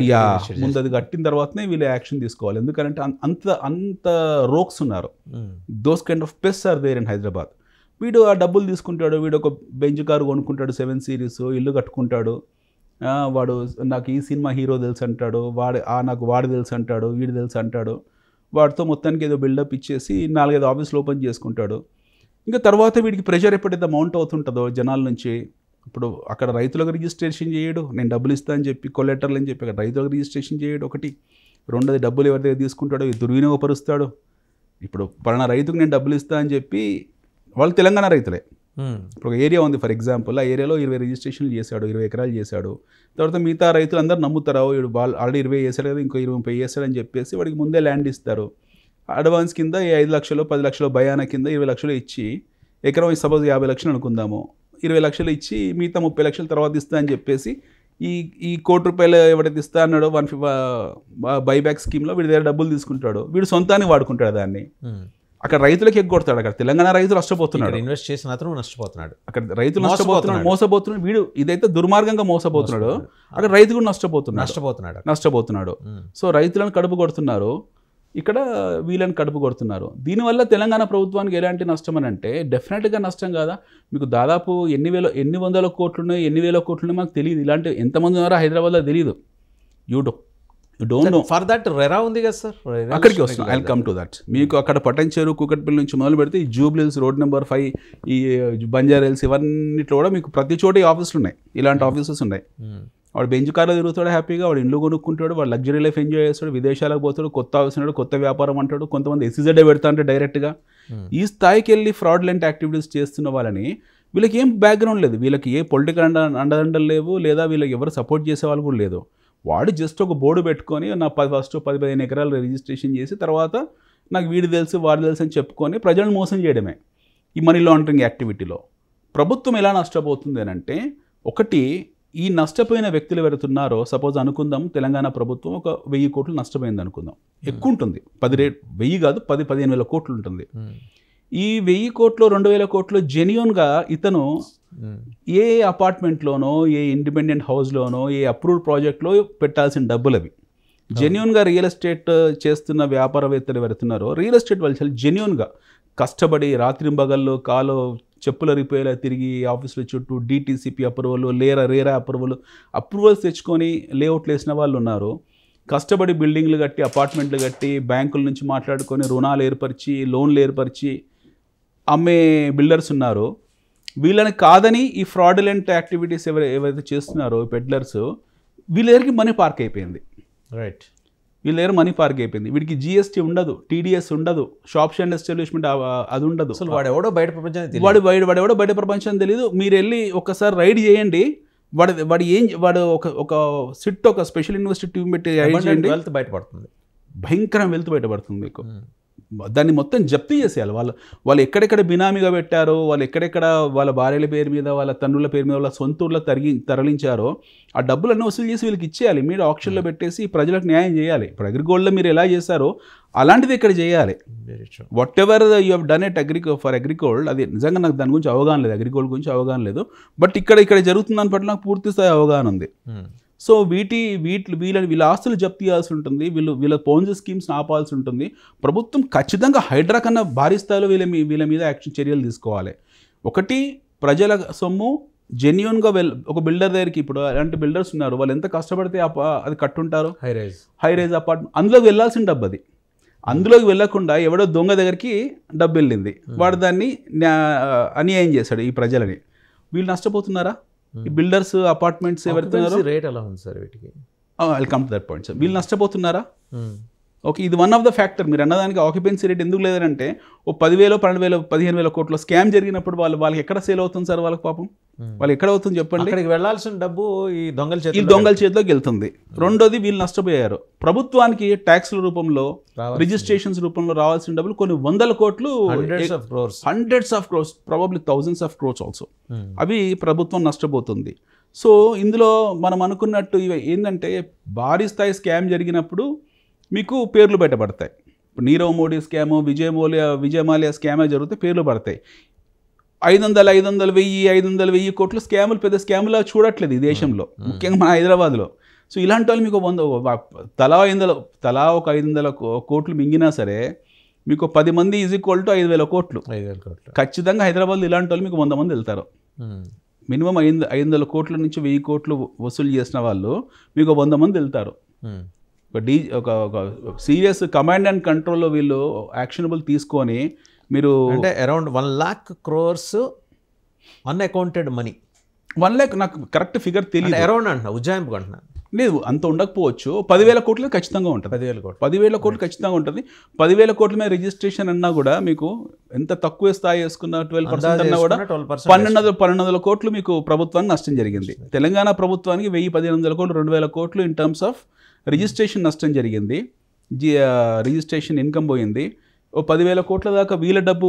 ముందు అది కట్టిన తర్వాతనే వీళ్ళు యాక్షన్ తీసుకోవాలి. ఎందుకంటే అంత రోక్స్ ఉన్నారు. Those kind of pests are there in Hyderabad. వీడు ఆ డబ్బులు తీసుకుంటాడు, వీడు ఒక బెంచ్ కారు కొనుక్కుంటాడు, 7 సిరీస్ ఇల్లు కట్టుకుంటాడు, వాడు నాకు ఈ సినిమా హీరో తెలుసు అంటాడు, నాకు వాడు తెలుసు అంటాడు, వీడు తెలుసు అంటాడు. వాడితో మొత్తానికి ఏదో బిల్డప్ ఇచ్చేసి 4-5 ఆఫీసులు ఓపెన్ చేసుకుంటాడు. ఇంకా తర్వాత వీడికి ప్రెషర్ ఎప్పుడైతే మౌంట్ అవుతుంటుందో జనాల నుంచి, ఇప్పుడు అక్కడ రైతులకు రిజిస్ట్రేషన్ చేయడు, నేను డబ్బులు ఇస్తా అని చెప్పి కొలెటర్లు అని చెప్పి అక్కడ రైతులకు రిజిస్ట్రేషన్ చేయడు ఒకటి. రెండోది డబ్బులు ఎవరి దగ్గర తీసుకుంటాడో దుర్వినియోగపరుస్తాడు. ఇప్పుడు పలానా రైతుకు నేను డబ్బులు ఇస్తా అని చెప్పి, వాళ్ళు తెలంగాణ రైతులే. ఇప్పుడు ఒక ఏరియా ఉంది ఫర్ ఎగ్జాంపుల్, ఆ ఏరియాలో 20 రిజిస్ట్రేషన్లు చేశాడు, 20 ఎకరాలు చేశాడు. తర్వాత మిగతా రైతులు అందరూ నమ్ముతారు, వీడు ఆల్రెడీ 20 చేశాడు కదా, ఇంకో 20-30 చేశాడని చెప్పేసి వాడికి ముందే ల్యాండ్ ఇస్తారు. అడ్వాన్స్ కింద 5 లక్షలు 10 లక్షలు భయాన కింద 20 లక్షలు ఇచ్చి, ఎకరం సపోజ్ 50 లక్షలు అనుకుందాము, 20 లక్షలు ఇచ్చి మిగతా 30 లక్షలు తర్వాత ఇస్తా అని చెప్పేసి ఈ ₹1 కోటి ఎవడైతే ఇస్తా అన్నాడో 150 బైబ్యాక్ స్కీమ్లో వీడి దగ్గర డబ్బులు తీసుకుంటాడు. వీడు సొంతాన్ని వాడుకుంటాడు దాన్ని. అక్కడ రైతులకు ఎగ్గొడతాడు. అక్కడ తెలంగాణ రైతులు నష్టపోతున్నాడు, ఇన్వెస్ట్ చేసిన అతను నష్టపోతున్నాడు, అక్కడ రైతులు నష్టపోతున్నాడు, మోసపోతున్నాడు. వీడు ఇదైతే దుర్మార్గంగా మోసపోతున్నాడు, అక్కడ రైతు కూడా నష్టపోతున్నాడు. సో రైతులను కడుపు కొడుతున్నారు, ఇక్కడ వీళ్ళని కడుపు కొడుతున్నారు. దీనివల్ల తెలంగాణ ప్రభుత్వానికి ఎలాంటి నష్టం అని అంటే డెఫినెట్గా నష్టం కాదా. మీకు దాదాపు ఎన్ని వందల కోట్లు ఉన్నాయి, ఎన్ని వేల కోట్లు ఉన్నాయి మాకు తెలియదు. ఇలాంటి ఎంతమంది ఉన్నారో హైదరాబాద్లో తెలియదు. You don't know. For that RERA ఉంది కదా సార్, అక్కడికి వస్తుంది. I come to that. మీకు అక్కడ పటంచేరు కూకట్పల్లి నుంచి మొదలు పెడితే ఈ జూబ్లీహిల్స్ రోడ్ నెంబర్ 5, ఈ బంజారాహిల్స్, ఇవన్నిట్లో కూడా మీకు ప్రతి చోట ఈ ఆఫీసులు ఉన్నాయి, ఇలాంటి ఆఫీసెస్ ఉన్నాయి. వాడు బెంచ్ కార్లో తిరుగుతాడు హ్యాపీగా, వాడు ఇల్లు కొనుక్కుంటాడు, వాడు లగ్జరీ లైఫ్ ఎంజాయ్ చేస్తాడు, విదేశాలకు పోతాడు, కొత్త ఆఫీస్ ఉన్నాడు, కొత్త వ్యాపారం అంటాడు. కొంతమంది ఎస్సీజెడ్ పెడతా అంటే డైరెక్ట్గా ఈ స్థాయికి వెళ్ళి ఫ్రాడ్లెంట్ యాక్టివిటీస్ చేస్తున్న వాళ్ళని, వీళ్ళకి ఏం బ్యాక్గ్రౌండ్ లేదు, వీళ్ళకి ఏ పొలిటికల్ అండదండలు లేవు, లేదా వీళ్ళకి ఎవరు సపోర్ట్ చేసే వాళ్ళు కూడా లేదు. వాడు జస్ట్ ఒక బోర్డు పెట్టుకొని నా ఫస్ట్ 10-15 ఎకరాలు రిజిస్ట్రేషన్ చేసి తర్వాత నాకు వీడు తెలుసు వాడు తెలుసు అని చెప్పుకొని ప్రజలను మోసం చేయడమే ఈ మనీ లాండరింగ్ యాక్టివిటీలో. ప్రభుత్వం ఎలా నష్టపోతుంది అని అంటే, ఒకటి ఈ నష్టపోయిన వ్యక్తులు ఎవరుతున్నారో, సపోజ్ అనుకుందాం తెలంగాణ ప్రభుత్వం ఒక 1000 కోట్లు నష్టపోయింది అనుకుందాం, ఎక్కువ ఉంటుంది, 1000 కాదు 10-15 వేల కోట్లు ఉంటుంది. ఈ 1000 కోట్లు 2000 కోట్లు జెన్యూన్గా ఇతను ఏ అపార్ట్మెంట్లోనో, ఏ ఇండిపెండెంట్ హౌస్లోనో, ఏ అప్రూవ్డ్ ప్రాజెక్ట్లో పెట్టాల్సిన డబ్బులు అవి. జెన్యూన్గా రియల్ ఎస్టేట్ చేస్తున్న వ్యాపారవేత్తలు ఎవరుతున్నారో, రియల్ ఎస్టేట్ వాళ్ళు జెన్యూన్గా కష్టపడి రాత్రింబగల్లో కాలో చెప్పుల రిపేర్లా తిరిగి ఆఫీసుల చుట్టూ DTCP అప్రూవల్, రేరా అప్రూవల్స్ తెచ్చుకొని లేఅవుట్లు వేసిన వాళ్ళు ఉన్నారు. కష్టపడి బిల్డింగ్లు కట్టి, అపార్ట్మెంట్లు కట్టి, బ్యాంకుల నుంచి మాట్లాడుకొని రుణాలు ఏర్పరిచి, లోన్లు ఏర్పరిచి అమ్మే బిల్డర్స్ ఉన్నారు. వీళ్ళని కాదని ఈ ఫ్రాడులెంట్ యాక్టివిటీస్ ఎవరైతే చేస్తున్నారో పెడ్లర్స్, వీళ్ళ దగ్గరికి మనీ పార్క్ అయిపోయింది. రైట్, వీళ్ళ దగ్గర మనీ పార్క్ అయిపోయింది. వీడికి GST ఉండదు, TDS ఉండదు, షాప్స్ అండ్ ఎస్టాబ్లిష్మెంట్ అది ఉండదు. అసలు వాడెవడో బయట ప్రపంచానికి వాడెవడో బయట ప్రపంచం తెలియదు. మీరు వెళ్ళి ఒకసారి రైడ్ చేయండి, వాడు ఒక సిట్, ఒక స్పెషల్ ఇన్వెస్టిగేటివ్ టీం పెట్టి వెల్త్ బయటపడుతుంది, భయంకరం వెల్త్ బయటపడుతుంది మీకు. దాన్ని మొత్తం జప్తీ చేసేయాలి. వాళ్ళు ఎక్కడెక్కడ బినామీగా పెట్టారో, వాళ్ళు ఎక్కడెక్కడ వాళ్ళ భార్యల పేరు మీద, వాళ్ళ తండ్రుల పేరు మీద, వాళ్ళ సొంత ఊర్లో తరలించారో ఆ డబ్బులన్నీ వసూలు చేసి వీళ్ళకి ఇచ్చేయాలి. మీరు ఆక్షన్లో పెట్టేసి ప్రజలకు న్యాయం చేయాలి. ఇప్పుడు అగ్రిగోల్డ్లో మీరు ఎలా చేశారో అలాంటిది ఇక్కడ చేయాలి. What ever you have done at for AgriGold, అది నిజంగా నాకు దాని గురించి అవగాహన లేదు, అగ్రిగోల్డ్ గురించి అవగాహన లేదు. బట్ ఇక్కడ జరుగుతుందని పట్ల నాకు పూర్తి స్థాయి అవగాహన ఉంది. సో వీళ్ళ ఆస్తులు జప్తు చేయాల్సి ఉంటుంది, వీళ్ళ పోన్జీ స్కీమ్స్ని ఆపాల్సి ఉంటుంది. ప్రభుత్వం ఖచ్చితంగా హైడ్రా కన్నా భారీ స్థాయిలో వీళ్ళ మీద యాక్షన్ చర్యలు తీసుకోవాలి. ఒకటి, ప్రజల సొమ్ము జెన్యూన్గా ఒక బిల్డర్ దగ్గరికి, ఇప్పుడు అలాంటి బిల్డర్స్ ఉన్నారు, వాళ్ళు ఎంత కష్టపడితే అది కట్టుంటారు, హై రైజ్ అపార్ట్మెంట్, అందులోకి వెళ్ళాల్సిన డబ్బు అది. అందులోకి వెళ్ళకుండా ఎవడో దొంగ దగ్గరికి డబ్బు వెళ్ళింది, వాడు దాన్ని అన్యాయం చేశాడు ఈ ప్రజలని. వీళ్ళు నష్టపోతున్నారా? ఈ బిల్డర్స్, అపార్ట్మెంట్స్ ఎవరుతున్నారో రేట్ ఎలా ఉంది సార్ వీటికి? I'll come to that point sir. వీళ్ళు నష్టపోతున్నారా? ఓకే, ఇది వన్ ఆఫ్ ద ఫ్యాక్టర్. మీరు అన్నదానికి ఆక్యుపెన్సీ రేట్ ఎందుకు లేదంటే ఓ 10,000, 12,000, 15,000 కోట్ల స్కామ్ జరిగినప్పుడు వాళ్ళకి ఎక్కడ సేల్ అవుతుంది సార్? వాళ్ళకి పాపం వాళ్ళు ఎక్కడ అవుతుంది చెప్పండి? అక్కడికి వెళ్ళాల్సిన డబ్బు ఈ దొంగల చేతిలోకి వెళ్తుంది. రెండోది వీళ్ళు నష్టపోయారు. ప్రభుత్వానికి ట్యాక్స్ల రూపంలో, రిజిస్ట్రేషన్స్ రూపంలో రావాల్సిన డబ్బులు కొన్ని 100 కోట్లు, hundreds of crores, probably thousands of crores also, అవి ప్రభుత్వం నష్టపోతుంది. సో ఇందులో మనం అనుకున్నట్టు ఇవి ఏంటంటే భారీ స్థాయి స్కామ్ జరిగినప్పుడు మీకు పేర్లు బయటపడతాయి. ఇప్పుడు నీరవ్ మోడీ స్కాము, విజయమాల్యా స్కామే జరిగితే పేర్లు పడతాయి. 500, 1000 కోట్లు స్కాములు పెద్ద స్కాములా చూడట్లేదు ఈ దేశంలో, ముఖ్యంగా మన హైదరాబాద్లో. సో ఇలాంటి వాళ్ళు మీకు తలా ఒక 500 కోట్లు మింగినా సరే మీకు 10 మంది ఈజ్ ఈక్వల్ టు 5,000 కోట్లు. ఖచ్చితంగా హైదరాబాద్లో ఇలాంటి వాళ్ళు మీకు 100 మంది వెళ్తారు. మినిమం 500 కోట్ల నుంచి 1000 కోట్లు వసూలు చేసిన వాళ్ళు మీకు 100 మంది వెళ్తారు. ఒక సీరియస్ కమాండ్ అండ్ కంట్రోల్లో వీళ్ళు యాక్షనబుల్ తీసుకొని మీరు అంటే around 1 lakh crores unaccounted money. 1 lakh నాకు కరెక్ట్ ఫిగర్ తెలియదు, అరౌండ్ అంటున్నా, ఉజ్జాయింపు అంటున్నా. లేదు అంత ఉండకపోవచ్చు. 10,000 కోట్లు ఖచ్చితంగా ఉంటుంది. 10,000 కోట్లు ఖచ్చితంగా ఉంటుంది. 10,000 కోట్ల మీద రిజిస్ట్రేషన్ అన్నా కూడా మీకు ఎంత తక్కువ స్థాయి వేసుకున్న 12% అన్నా కూడా 1,200 కోట్లు మీకు ప్రభుత్వానికి నష్టం జరిగింది. తెలంగాణ ప్రభుత్వానికి 1,100-1,200 కోట్లు, 2,000 కోట్లు ఇన్ టర్మ్స్ ఆఫ్ రిజిస్ట్రేషన్ నష్టం జరిగింది. రిజిస్ట్రేషన్ ఇన్కమ్ పోయింది. ఓ 10,000 కోట్ల దాకా వీళ్ళ డబ్బు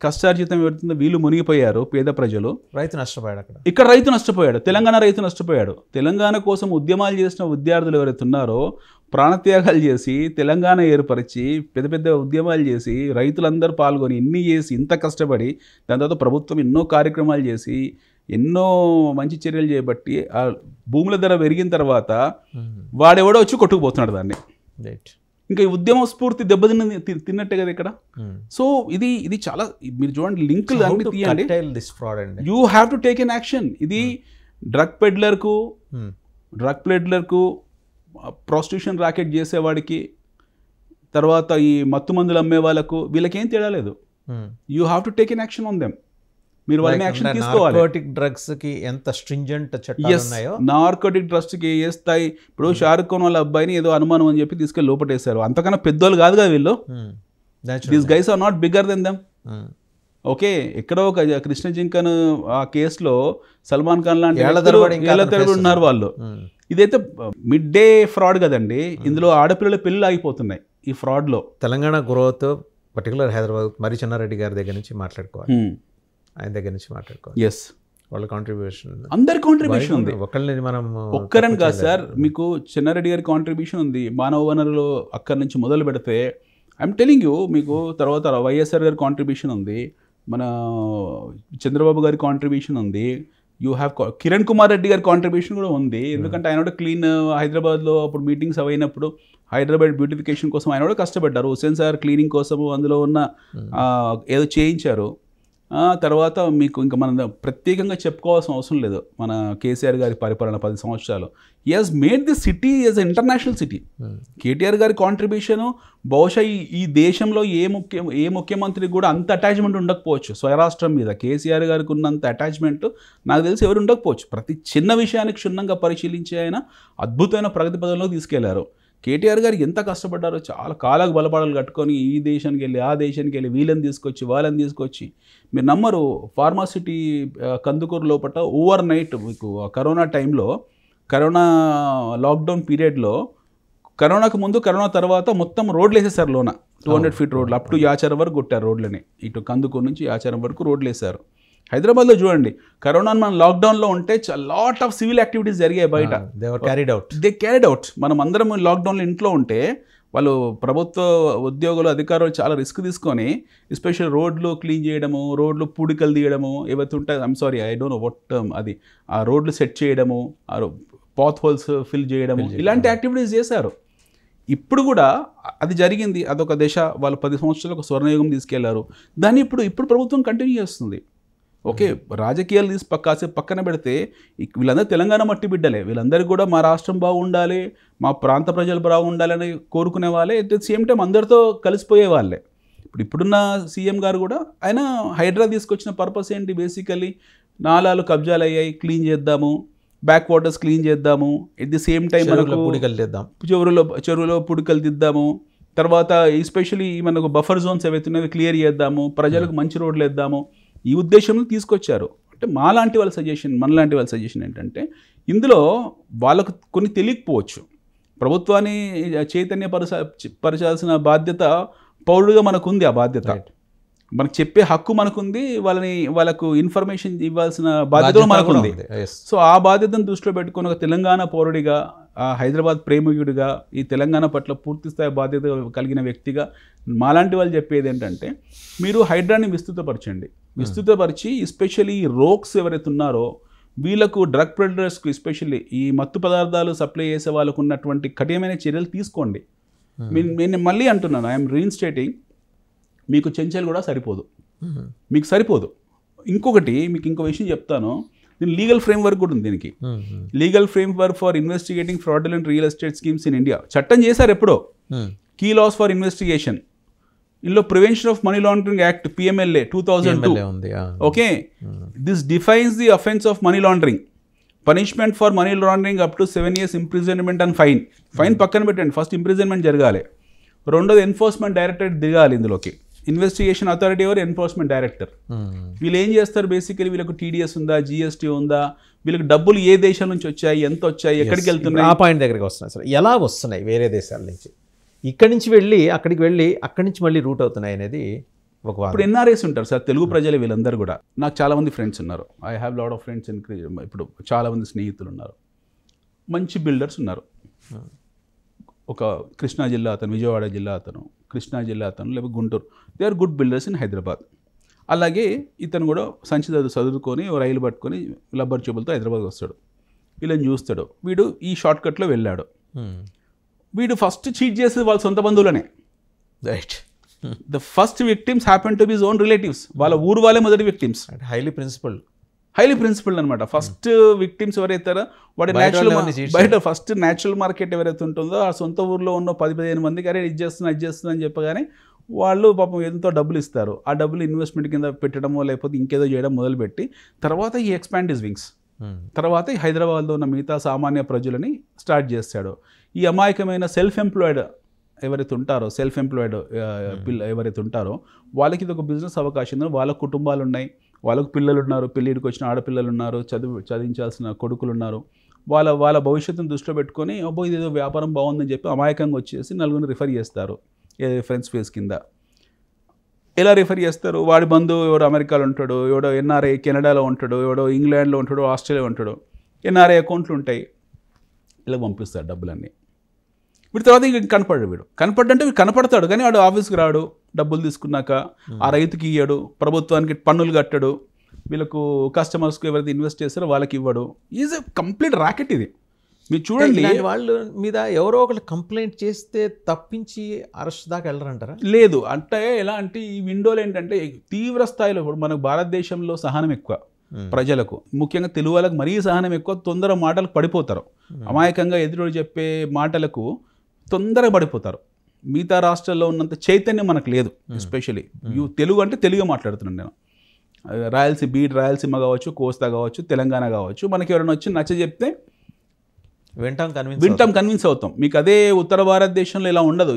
కష్టార్జితం పెడుతుంది, వీళ్ళు మునిగిపోయారు పేద ప్రజలు. రైతు నష్టపోయాడు. ఇక్కడ రైతు నష్టపోయాడు, తెలంగాణ రైతు నష్టపోయాడు. తెలంగాణ కోసం ఉద్యమాలు చేసిన విద్యార్థులు ఎవరైతే ఉన్నారో ప్రాణత్యాగాలు చేసి తెలంగాణ ఏర్పరిచి పెద్ద పెద్ద ఉద్యమాలు చేసి రైతులందరూ పాల్గొని ఇన్ని చేసి ఇంత కష్టపడి దాని తర్వాత ప్రభుత్వం ఎన్నో కార్యక్రమాలు చేసి ఎన్నో మంచి చర్యలు చేపట్టి ఆ భూముల ధర పెరిగిన తర్వాత వాడెవడో వచ్చి కొట్టుకుపోతున్నాడు దాన్ని. ఇంకా ఈ ఉద్యమ స్ఫూర్తి తిన్నట్టే కదా ఇక్కడ. సో ఇది చాలా మీరు చూడండి లింకులు అన్ని తీయండి. You have to take an action. ఇది డ్రగ్ పెడ్లర్కు ప్రాస్టిట్యూషన్ ర్యాకెట్ చేసేవాడికి, తర్వాత ఈ మత్తు మందులు అమ్మే వాళ్ళకు వీళ్ళకేం తేడా లేదు. You have to take an action on them. మీరు వాళ్ళని యాక్షన్ తీసుకోవాలి. నార్కోటిక్ డ్రగ్స్ కి ఎంత స్ట్రింజెంట్ చట్టాలు ఉన్నాయో, నార్కోటిక్ డ్రగ్స్ కి ఏ స్థాయి. ఇప్పుడు షారుఖ్ ఖాన్ వాళ్ళ అబ్బాయిని ఏదో అనుమానం అని చెప్పి తీసుకెళ్ళి లోపటేశారు. అంతకన్నా పెద్దోళ్ళు కాదు కదా వీళ్ళు. These guys are not bigger than them. Okay, ఎక్కడో ఒక కృష్ణ జింకన్ ఆ కేసులో సల్మాన్ ఖాన్ లాంటి ఏళ్ల తరబడి ఉన్నారు వాళ్ళు. ఇదైతే మిడ్ డే ఫ్రాడ్ కదండి. ఇందులో ఆడపిల్లల పెళ్ళి ఆగిపోతున్నాయి ఈ ఫ్రాడ్ లో. తెలంగాణ గ్రోత్ పర్టికులర్ హైదరాబాద్ మరి చెన్నారెడ్డి గారి దగ్గర నుంచి మాట్లాడుకోవాలి, ఆయన దగ్గర నుంచి మాట్లాడుకోవాలి. ఎస్, వాళ్ళ కాంట్రిబ్యూషన్, అందరి కాంట్రిబ్యూషన్ ఉంది. ఒకళ్ళని మనం ఒక్కరని కాదు సార్, మీకు చెన్నారెడ్డి గారి కాంట్రిబ్యూషన్ ఉంది. మానవ వనరులు అక్కడి నుంచి మొదలు పెడితే ఐఎమ్ టెలింగ్ యూ, మీకు తర్వాత వైఎస్ఆర్ గారి కాంట్రిబ్యూషన్ ఉంది, మన చంద్రబాబు గారి కాంట్రిబ్యూషన్ ఉంది, యూ హ్యావ్ కిరణ్ కుమార్ రెడ్డి గారి కాంట్రిబ్యూషన్ కూడా ఉంది. ఎందుకంటే ఆయన కూడా క్లీన్ హైదరాబాద్లో అప్పుడు మీటింగ్స్ అయినప్పుడు హైదరాబాద్ బ్యూటిఫికేషన్ కోసం ఆయన కూడా కష్టపడ్డారు. హుస్సేన్ సార్ క్లీనింగ్ కోసము అందులో ఉన్న ఏదో చేయించారు. తర్వాత మీకు ఇంకా మనం ప్రత్యేకంగా చెప్పుకోవాల్సిన అవసరం లేదు. మన కేసీఆర్ గారి పరిపాలన 10 సంవత్సరాలు he has made the city as a international city. KTR గారి కాంట్రిబ్యూషను బహుశా ఈ దేశంలో ఏ ముఖ్యమంత్రికి కూడా అంత అటాచ్మెంట్ ఉండకపోవచ్చు స్వరాష్ట్రం మీద. కేసీఆర్ గారికి ఉన్నంత అటాచ్మెంట్ నాకు తెలిసి ఎవరు ఉండకపోవచ్చు. ప్రతి చిన్న విషయానికి క్షుణ్ణంగా పరిశీలించి ఆయన అద్భుతమైన ప్రగతి పదంలోకి తీసుకెళ్లారు. కేటీఆర్ గారు ఎంత కష్టపడ్డారో, చాలా కాలకు బలపడాలు కట్టుకొని ఈ దేశానికి వెళ్ళి ఆ దేశానికి వెళ్ళి వీళ్ళని తీసుకొచ్చి వాళ్ళని తీసుకొచ్చి, మీరు నమ్మరు, ఫార్మాసిటీ కందుకూరు లోపల ఓవర్ నైట్ మీకు కరోనా టైంలో, కరోనా లాక్డౌన్ పీరియడ్లో, కరోనాకు ముందు కరోనా తర్వాత మొత్తం రోడ్లు వేసేసారు లోన. 200 feet రోడ్లు అప్ టు యాచారం వరకు కొట్టారు రోడ్లని. ఇటు కందుకూరు నుంచి యాచారం వరకు రోడ్లు వేశారు. హైదరాబాద్లో చూడండి, కరోనా మనం లాక్డౌన్లో ఉంటే లాట్ ఆఫ్ సివిల్ యాక్టివిటీస్ జరిగాయి బయట. They carried out. మనం అందరం లాక్డౌన్లో ఇంట్లో ఉంటే వాళ్ళు ప్రభుత్వ ఉద్యోగులు అధికారులు చాలా రిస్క్ తీసుకొని ఎస్పెషల్ రోడ్లు క్లీన్ చేయడము, రోడ్లు పూడికలు తీయడము, ఏవైతే ఉంటాయి, I'm sorry I don't know what term, అది ఆ రోడ్లు సెట్ చేయడము, ఆ పాత్ హోల్స్ ఫిల్ చేయడము, ఇలాంటి యాక్టివిటీస్ చేశారు. ఇప్పుడు కూడా అది జరిగింది. అదొక దశ. వాళ్ళు 10 సంవత్సరాలు ఒక స్వర్ణయుగం తీసుకెళ్లారు. దాన్ని ఇప్పుడు ప్రభుత్వం కంటిన్యూ చేస్తుంది. ఓకే, రాజకీయాలు తీసి కాసేపు పక్కన పెడితే వీళ్ళందరూ తెలంగాణ మట్టి బిడ్డలే. వీళ్ళందరికీ కూడా మా రాష్ట్రం బాగుండాలి, మా ప్రాంత ప్రజలు బాగుండాలని కోరుకునే వాళ్ళే. అట్ ద సేమ్ టైం అందరితో కలిసిపోయే వాళ్ళే. ఇప్పుడున్న సీఎం గారు కూడా ఆయన హైడ్రా తీసుకొచ్చిన పర్పస్ ఏంటి? బేసికలీ నాలాలు కబ్జాలు అయ్యాయి, క్లీన్ చేద్దాము, బ్యాక్ వాటర్స్ క్లీన్ చేద్దాము, ఎట్ ది సేమ్ టైం మనకు చెరువులో పుడికలు దిద్దాము, తర్వాత ఎస్పెషలీ మనకు బఫర్ జోన్స్ ఏవైతే ఉన్నాయో క్లియర్ చేద్దాము, ప్రజలకు మంచి రోడ్లు వేద్దాము, ఈ ఉద్దేశంలో తీసుకొచ్చారు. అంటే మనలాంటి వాళ్ళ సజెషన్ ఏంటంటే ఇందులో వాళ్ళకు కొన్ని తెలియకపోవచ్చు. ప్రభుత్వాన్ని చైతన్యపరచాల్సిన బాధ్యత పౌరుడుగా మనకుంది. ఆ బాధ్యత మనకు చెప్పే హక్కు మనకుంది, వాళ్ళకు ఇన్ఫర్మేషన్ ఇవ్వాల్సిన బాధ్యత మనకుంది. సో ఆ బాధ్యతను దృష్టిలో పెట్టుకుని ఒక తెలంగాణ పౌరుడిగా, హైదరాబాద్ ప్రేమికుడిగా, ఈ తెలంగాణ పట్ల పూర్తిస్థాయి బాధ్యత కలిగిన వ్యక్తిగా మాలాంటి వాళ్ళు చెప్పేది ఏంటంటే మీరు హైడ్రాని విస్తృతపరిచి ఎస్పెషల్లీ రోక్స్ ఎవరైతే ఉన్నారో వీళ్ళకు, డ్రగ్ ప్రెడర్స్కు, ఎస్పెషల్లీ ఈ మత్తు పదార్థాలు సప్లై చేసే వాళ్ళకు ఉన్నటువంటి కఠినమైన చర్యలు తీసుకోండి. నేను మళ్ళీ అంటున్నాను, ఐఎమ్ రీఇన్స్టేటింగ్, మీకు చెంచల్ కూడా సరిపోదు. ఇంకొకటి మీకు ఇంకో విషయం చెప్తాను, దీని లీగల్ ఫ్రేమ్వర్క్ కూడా ఉంది. దీనికి legal framework for investigating fraudulent real estate schemes in India చట్టం చేశారు ఎప్పుడో. కీ లాస్ ఫర్ ఇన్వెస్టిగేషన్, ఇందులో prevention of money laundering act PMLA 2002. Okay, this defines the offence of money laundering, punishment for money laundering up to 7 years imprisonment and fine పక్కన పెట్టండి. First imprisonment జరగాలి, రెండోది enforcement directorate దిగాలి ఇందులోకి. Investigation authority ఎవరు? Enforcement director. వీళ్ళు ఏం చేస్తారు బేసికలీ, వీళ్ళకు TDS ఉందా, GST ఉందా, వీళ్ళకి డబ్బులు ఏ దేశం నుంచి వచ్చాయి, ఎంత వచ్చాయి, ఎక్కడికి వెళ్తున్నాయి, ఆ పాయింట్ దగ్గరికి వస్తున్నాయి సార్. ఎలా వస్తున్నాయి వేరే దేశాల నుంచి, ఇక్కడి నుంచి వెళ్ళి అక్కడికి వెళ్ళి అక్కడి నుంచి మళ్ళీ రూట్ అవుతున్నాయి అనేది ఒక. ఇప్పుడు NRIs ఉంటారు సార్, తెలుగు ప్రజలు వీళ్ళందరూ కూడా. నాకు చాలామంది ఫ్రెండ్స్ ఉన్నారు, I have lot of friends. ఇప్పుడు చాలామంది స్నేహితులు ఉన్నారు, మంచి బిల్డర్స్ ఉన్నారు. ఒక కృష్ణా జిల్లా అతను, విజయవాడ జిల్లా అతను, కృష్ణా జిల్లా అతను, లేకపోతే Guntur, they are good builders in Hyderabad. అలాగే ఇతను కూడా సంచి చదువుకొని రైలు పట్టుకొని లబ్బర్ చూపులతో హైదరాబాద్ వస్తాడు. వీళ్ళని చూస్తాడు, వీడు ఈ షార్ట్ కట్లో వెళ్ళాడు. వీడు ఫస్ట్ చీట్ చేసేది వాళ్ళ సొంత బంధువులనే. Right. The first victims happen to be his own relatives. వాళ్ళ ఊరు వాళ్ళే మొదటి విక్టిమ్స్. హైలీ ప్రిన్సిపల్డ్ అనమాట. ఫస్ట్ విక్టిమ్స్ ఎవరైతారో వాడి బయట ఫస్ట్ న్యాచురల్ మార్కెట్ ఎవరైతే ఉంటుందో ఆ సొంత ఊర్లో ఉన్న 10-15 మందికి అరే ఇది చేస్తున్నా అని చెప్పగానే వాళ్ళు పాపం ఎంతో డబ్బులు ఇస్తారు. ఆ డబ్బులు ఇన్వెస్ట్మెంట్ కింద పెట్టడమో లేకపోతే ఇంకేదో చేయడం మొదలుపెట్టి తర్వాత ఈ ఎక్స్పాండ్ హిస్ వింగ్స్. తర్వాత ఈ హైదరాబాద్లో ఉన్న మిగతా సామాన్య ప్రజలని స్టార్ట్ చేస్తాడు. ఈ అమాయకమైన సెల్ఫ్ ఎంప్లాయిడ్ ఎవరైతే ఉంటారో వాళ్ళకి ఇది ఒక బిజినెస్ అవకాశం ఉంది. వాళ్ళ కుటుంబాలు ఉన్నాయి, వాళ్ళకు పిల్లలు ఉన్నారు, పెళ్ళిడికి వచ్చిన ఆడపిల్లలు ఉన్నారు, చదివించాల్సిన కొడుకులు ఉన్నారు. వాళ్ళ భవిష్యత్తును దృష్టిలో పెట్టుకొని అబ్బో ఇదేదో వ్యాపారం బాగుందని చెప్పి అమాయకంగా వచ్చేసి నలుగురిని రిఫర్ చేస్తారు రిఫరెన్స్ ఫేస్ కింద. ఎలా రిఫర్ చేస్తారు? వాడి బంధువు ఎవడో అమెరికాలో ఉంటాడు, ఎవడో NRI కెనడాలో ఉంటాడు, ఎవడో ఇంగ్లాండ్లో ఉంటాడు, ఆస్ట్రేలియా ఉంటాడు, NRI అకౌంట్లు ఉంటాయి, ఇలా పంపిస్తాడు డబ్బులన్నీ. వీడి తర్వాత ఇంక వీడు కనపడతాడు కానీ వాడు ఆఫీస్కి రాడు, డబ్బులు తీసుకున్నాక ఆ రైతుకి ఇయ్యడు, ప్రభుత్వానికి పన్నులు కట్టడు, వీళ్ళకు కస్టమర్స్కి ఎవరైతే ఇన్వెస్ట్ చేస్తారో వాళ్ళకి ఇవ్వడు. ఈజ్ ఎ కంప్లీట్ ర్యాకెట్ ఇది. మీరు చూడండి, వాళ్ళ మీద ఎవరో ఒకళ్ళు కంప్లైంట్ చేస్తే తప్పించి అరెస్ట్ దాకా వెళ్ళరంటారా? లేదు. అంటే ఎలా అంటే ఈ విండోలు ఏంటంటే తీవ్ర స్థాయిలో ఇప్పుడు మనకు భారతదేశంలో సహనం ఎక్కువ ప్రజలకు, ముఖ్యంగా తెలుగు వాళ్ళకి మరీ సహనం ఎక్కువ. తొందర మాటలకు పడిపోతారు, అమాయకంగా ఎదురు చెప్పే మాటలకు తొందరగా పడిపోతారు. మిగతా రాష్ట్రాల్లో ఉన్నంత చైతన్యం మనకు లేదు. ఎస్పెషలీ తెలుగు అంటే తెలుగుగా మాట్లాడుతున్నాను నేను. రాయలసీమ కావచ్చు, కోస్తా కావచ్చు, తెలంగాణ కావచ్చు, మనకి ఎవరైనా వచ్చి నచ్చ చెప్తే వింటాం, కన్విన్స్ అవుతాం. మీకు అదే ఉత్తర భారతదేశంలో ఇలా ఉండదు.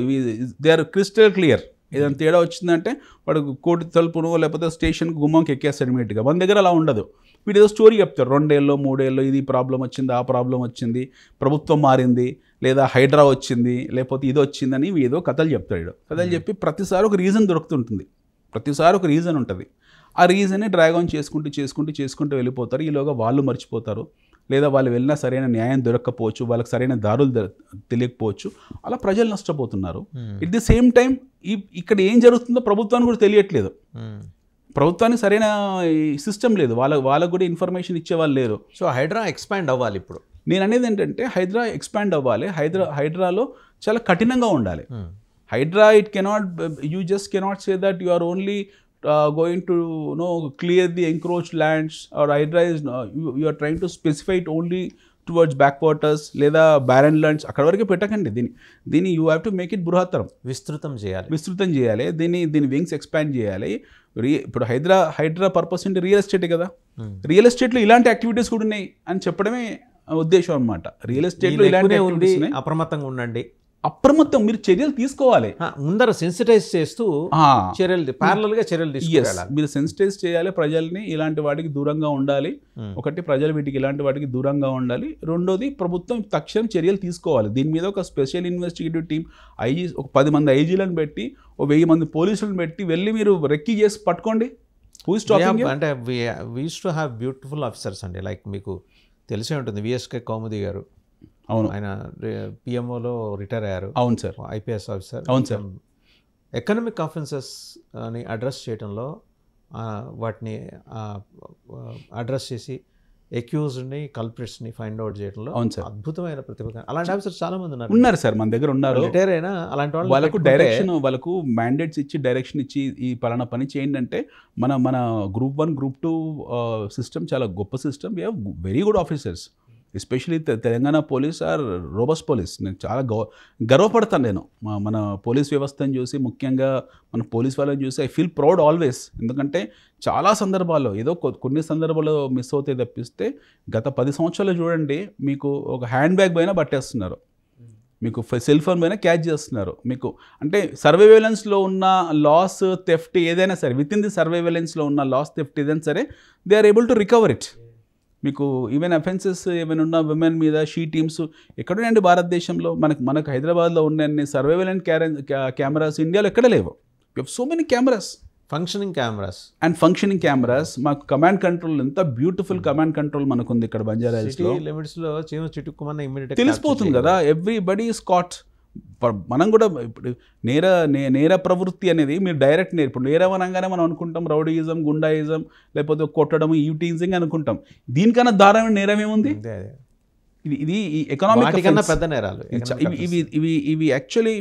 They are crystal clear. ఏదైనా తేడా వచ్చిందంటే వాడు కోర్టు తలుపును లేకపోతే స్టేషన్ గుమ్మంకి ఎక్కేస్తాడు ఇమీడియట్గా. మన దగ్గర అలా ఉండదు. వీడు ఏదో స్టోరీ చెప్తారు, 2 ఏళ్ళలో 3 ఏళ్ళలో ఇది ప్రాబ్లం వచ్చింది, ఆ ప్రాబ్లం వచ్చింది, ప్రభుత్వం మారింది, లేదా హైడ్రా వచ్చింది, లేకపోతే ఇది వచ్చిందని ఏదో కథలు చెప్తాడు. కథలు చెప్పి ప్రతిసారి ఒక రీజన్ దొరుకుతుంటుంది, ప్రతిసారి ఒక రీజన్ ఉంటుంది. ఆ రీజన్ని డ్రాగ్ ఆన్ చేసుకుంటూ వెళ్ళిపోతారు. ఈలోగా వాళ్ళు మర్చిపోతారు, లేదా వాళ్ళు వెళ్ళినా సరైన న్యాయం దొరకకపోవచ్చు, వాళ్ళకి సరైన దారులు తెలియకపోవచ్చు. అలా ప్రజలు నష్టపోతున్నారు. ఎట్ ది సేమ్ టైం ఇక్కడ ఏం జరుగుతుందో ప్రభుత్వానికి కూడా తెలియట్లేదు. ప్రభుత్వానికి సరైన సిస్టమ్ లేదు, వాళ్ళకు కూడా ఇన్ఫర్మేషన్ ఇచ్చేవాళ్ళు లేరు. సో హైడ్రా ఎక్స్పాండ్ అవ్వాలి. ఇప్పుడు నేను అనేది ఏంటంటే హైడ్రా ఎక్స్పాండ్ అవ్వాలి. హైడ్రాలో చాలా కఠినంగా ఉండాలి. HYDRAA you just cannot say that you are only going to clear the encroached lands, or Hydra is you are trying to specify it only towards backwaters లేదా barren lands. అక్కడ వరకే పెట్టకండి దీన్ని you have to make it బృహత్తరం, విస్తృతం చేయాలి. దీని wings expand చేయాలి. ఇప్పుడు హైడ్రా పర్పస్ అంటే రియల్ ఎస్టేట్ కదా. రియల్ ఎస్టేట్లో ఇలాంటి యాక్టివిటీస్ కూడా ఉన్నాయి అని చెప్పడమే ఉద్దేశం అనమాట. రియల్ ఎస్టేట్లో ఇలాంటి ఉంది, అప్రమత్తంగా ఉండండి అప్రమత్తం మీరు చర్యలు తీసుకోవాలి. ముందర సెన్సిటైజ్ చేస్తూ ఆ, ప్యారలల్ గా చర్యలు yes, తీసుకెళ్ళాలి. మీరు సెన్సిటైజ్ చేయాలి, ప్రజల్ని ఇలాంటి వాటికి దూరంగా ఉండాలి. ఒకటి, ప్రజలు వీటికి ఇలాంటి వాటికి దూరంగా ఉండాలి. రెండోది, ప్రభుత్వం తక్షణం చర్యలు తీసుకోవాలి. దీని మీద ఒక స్పెషల్ ఇన్వెస్టిగేటివ్ టీం, ఒక 10 మంది ఐజీలను పెట్టి, ఒక 1000 మంది పోలీసులను పెట్టి వెళ్ళి మీరు రెక్కి చేసి పట్టుకోండి. Who is stopping you? అంటే we used to have beautiful officers అండి. లైక్ మీకు తెలిసే ఉంటుంది విఎస్కే కౌముది గారు. అవును, ఆయన పిఎంఓలో రిటైర్ అయ్యారు. అవును సార్, ఐపీఎస్ ఆఫీసర్. అవును సార్. ఎకనామిక్ ఆఫెన్సెస్ అని అడ్రస్ చేయడంలో వాటిని అడ్రస్ చేసి అక్యూజ్డ్ని కల్ప్రిట్స్ని ఫైండ్ అవుట్ చేయడంలో అవును సార్, అద్భుతమైన ప్రతిభ. అలాంటి ఆఫీసర్స్ చాలా మంది ఉన్నారు సార్, మన దగ్గర ఉన్నారు. రిటైర్ అయినా అలాంటి వాళ్ళకు డైరెక్షన్, వాళ్ళకు మ్యాండేట్స్ ఇచ్చి డైరెక్షన్ ఇచ్చి ఈ పలానా పని చేయండి అంటే, మన గ్రూప్ 1 గ్రూప్ 2 సిస్టమ్ చాలా గొప్ప system. We have very good officers. Especially Telangana police are robust police. నేను చాలా గర్వపడతాను నేను మన పోలీస్ వ్యవస్థను చూసి, ముఖ్యంగా మన పోలీస్ వాళ్ళని చూసి. I feel proud always. ఎందుకంటే చాలా సందర్భాల్లో, ఏదో కొన్ని సందర్భాల్లో మిస్ అవుతాయి తప్పిస్తే, గత 10 సంవత్సరాలు చూడండి, మీకు ఒక హ్యాండ్ బ్యాగ్ పైన పట్టేస్తున్నారు, మీకు సెల్ ఫోన్ పైన క్యాచ్ చేస్తున్నారు. మీకు అంటే సర్వైలెన్స్లో ఉన్న లాస్, థెఫ్ట్ ఏదైనా సరే, విత్ ఇన్ ది సర్వైలెన్స్లో ఉన్న లాస్, థెఫ్ట్ ఏదైనా సరే, they are able to recover it. మీకు ఈవెన్ అఫెన్సెస్ ఏమైనా ఉన్న విమెన్ మీద షీ టీమ్స్ ఎక్కడున్నాయండి భారతదేశంలో? మనకు హైదరాబాద్లో ఉన్న సర్వైలెంట్ కెమెరాస్ ఇండియాలో ఎక్కడ లేవు. You have so many cameras, functioning cameras. మాకు కమాండ్ కంట్రోల్, ఎంత బ్యూటిఫుల్ కమాండ్ కంట్రోల్ మనకు ఉంది ఇక్కడ బంజారా హిల్స్లో. లిమిట్స్లో చిటుక్కుమన్న ఇమ్మీడియట్ తెలిసిపోతుంది కదా, ఎవ్రీబడి ఈస్ కాట్. మనం కూడా ఇప్పుడు నేర ప్రవృత్తి అనేది మీరు డైరెక్ట్ ఇప్పుడు నేరం అనగానే మనం అనుకుంటాం రౌడీయిజం, గుండాయిజం, లేకపోతే కొట్టడం, ఈటీజింగ్ అనుకుంటాం. దీనికన్నా దారుణమైన నేరం ఏముంది? ఇది ఎకనామిక్ పెద్ద నేరాలు. ఇవి యాక్చువల్లీ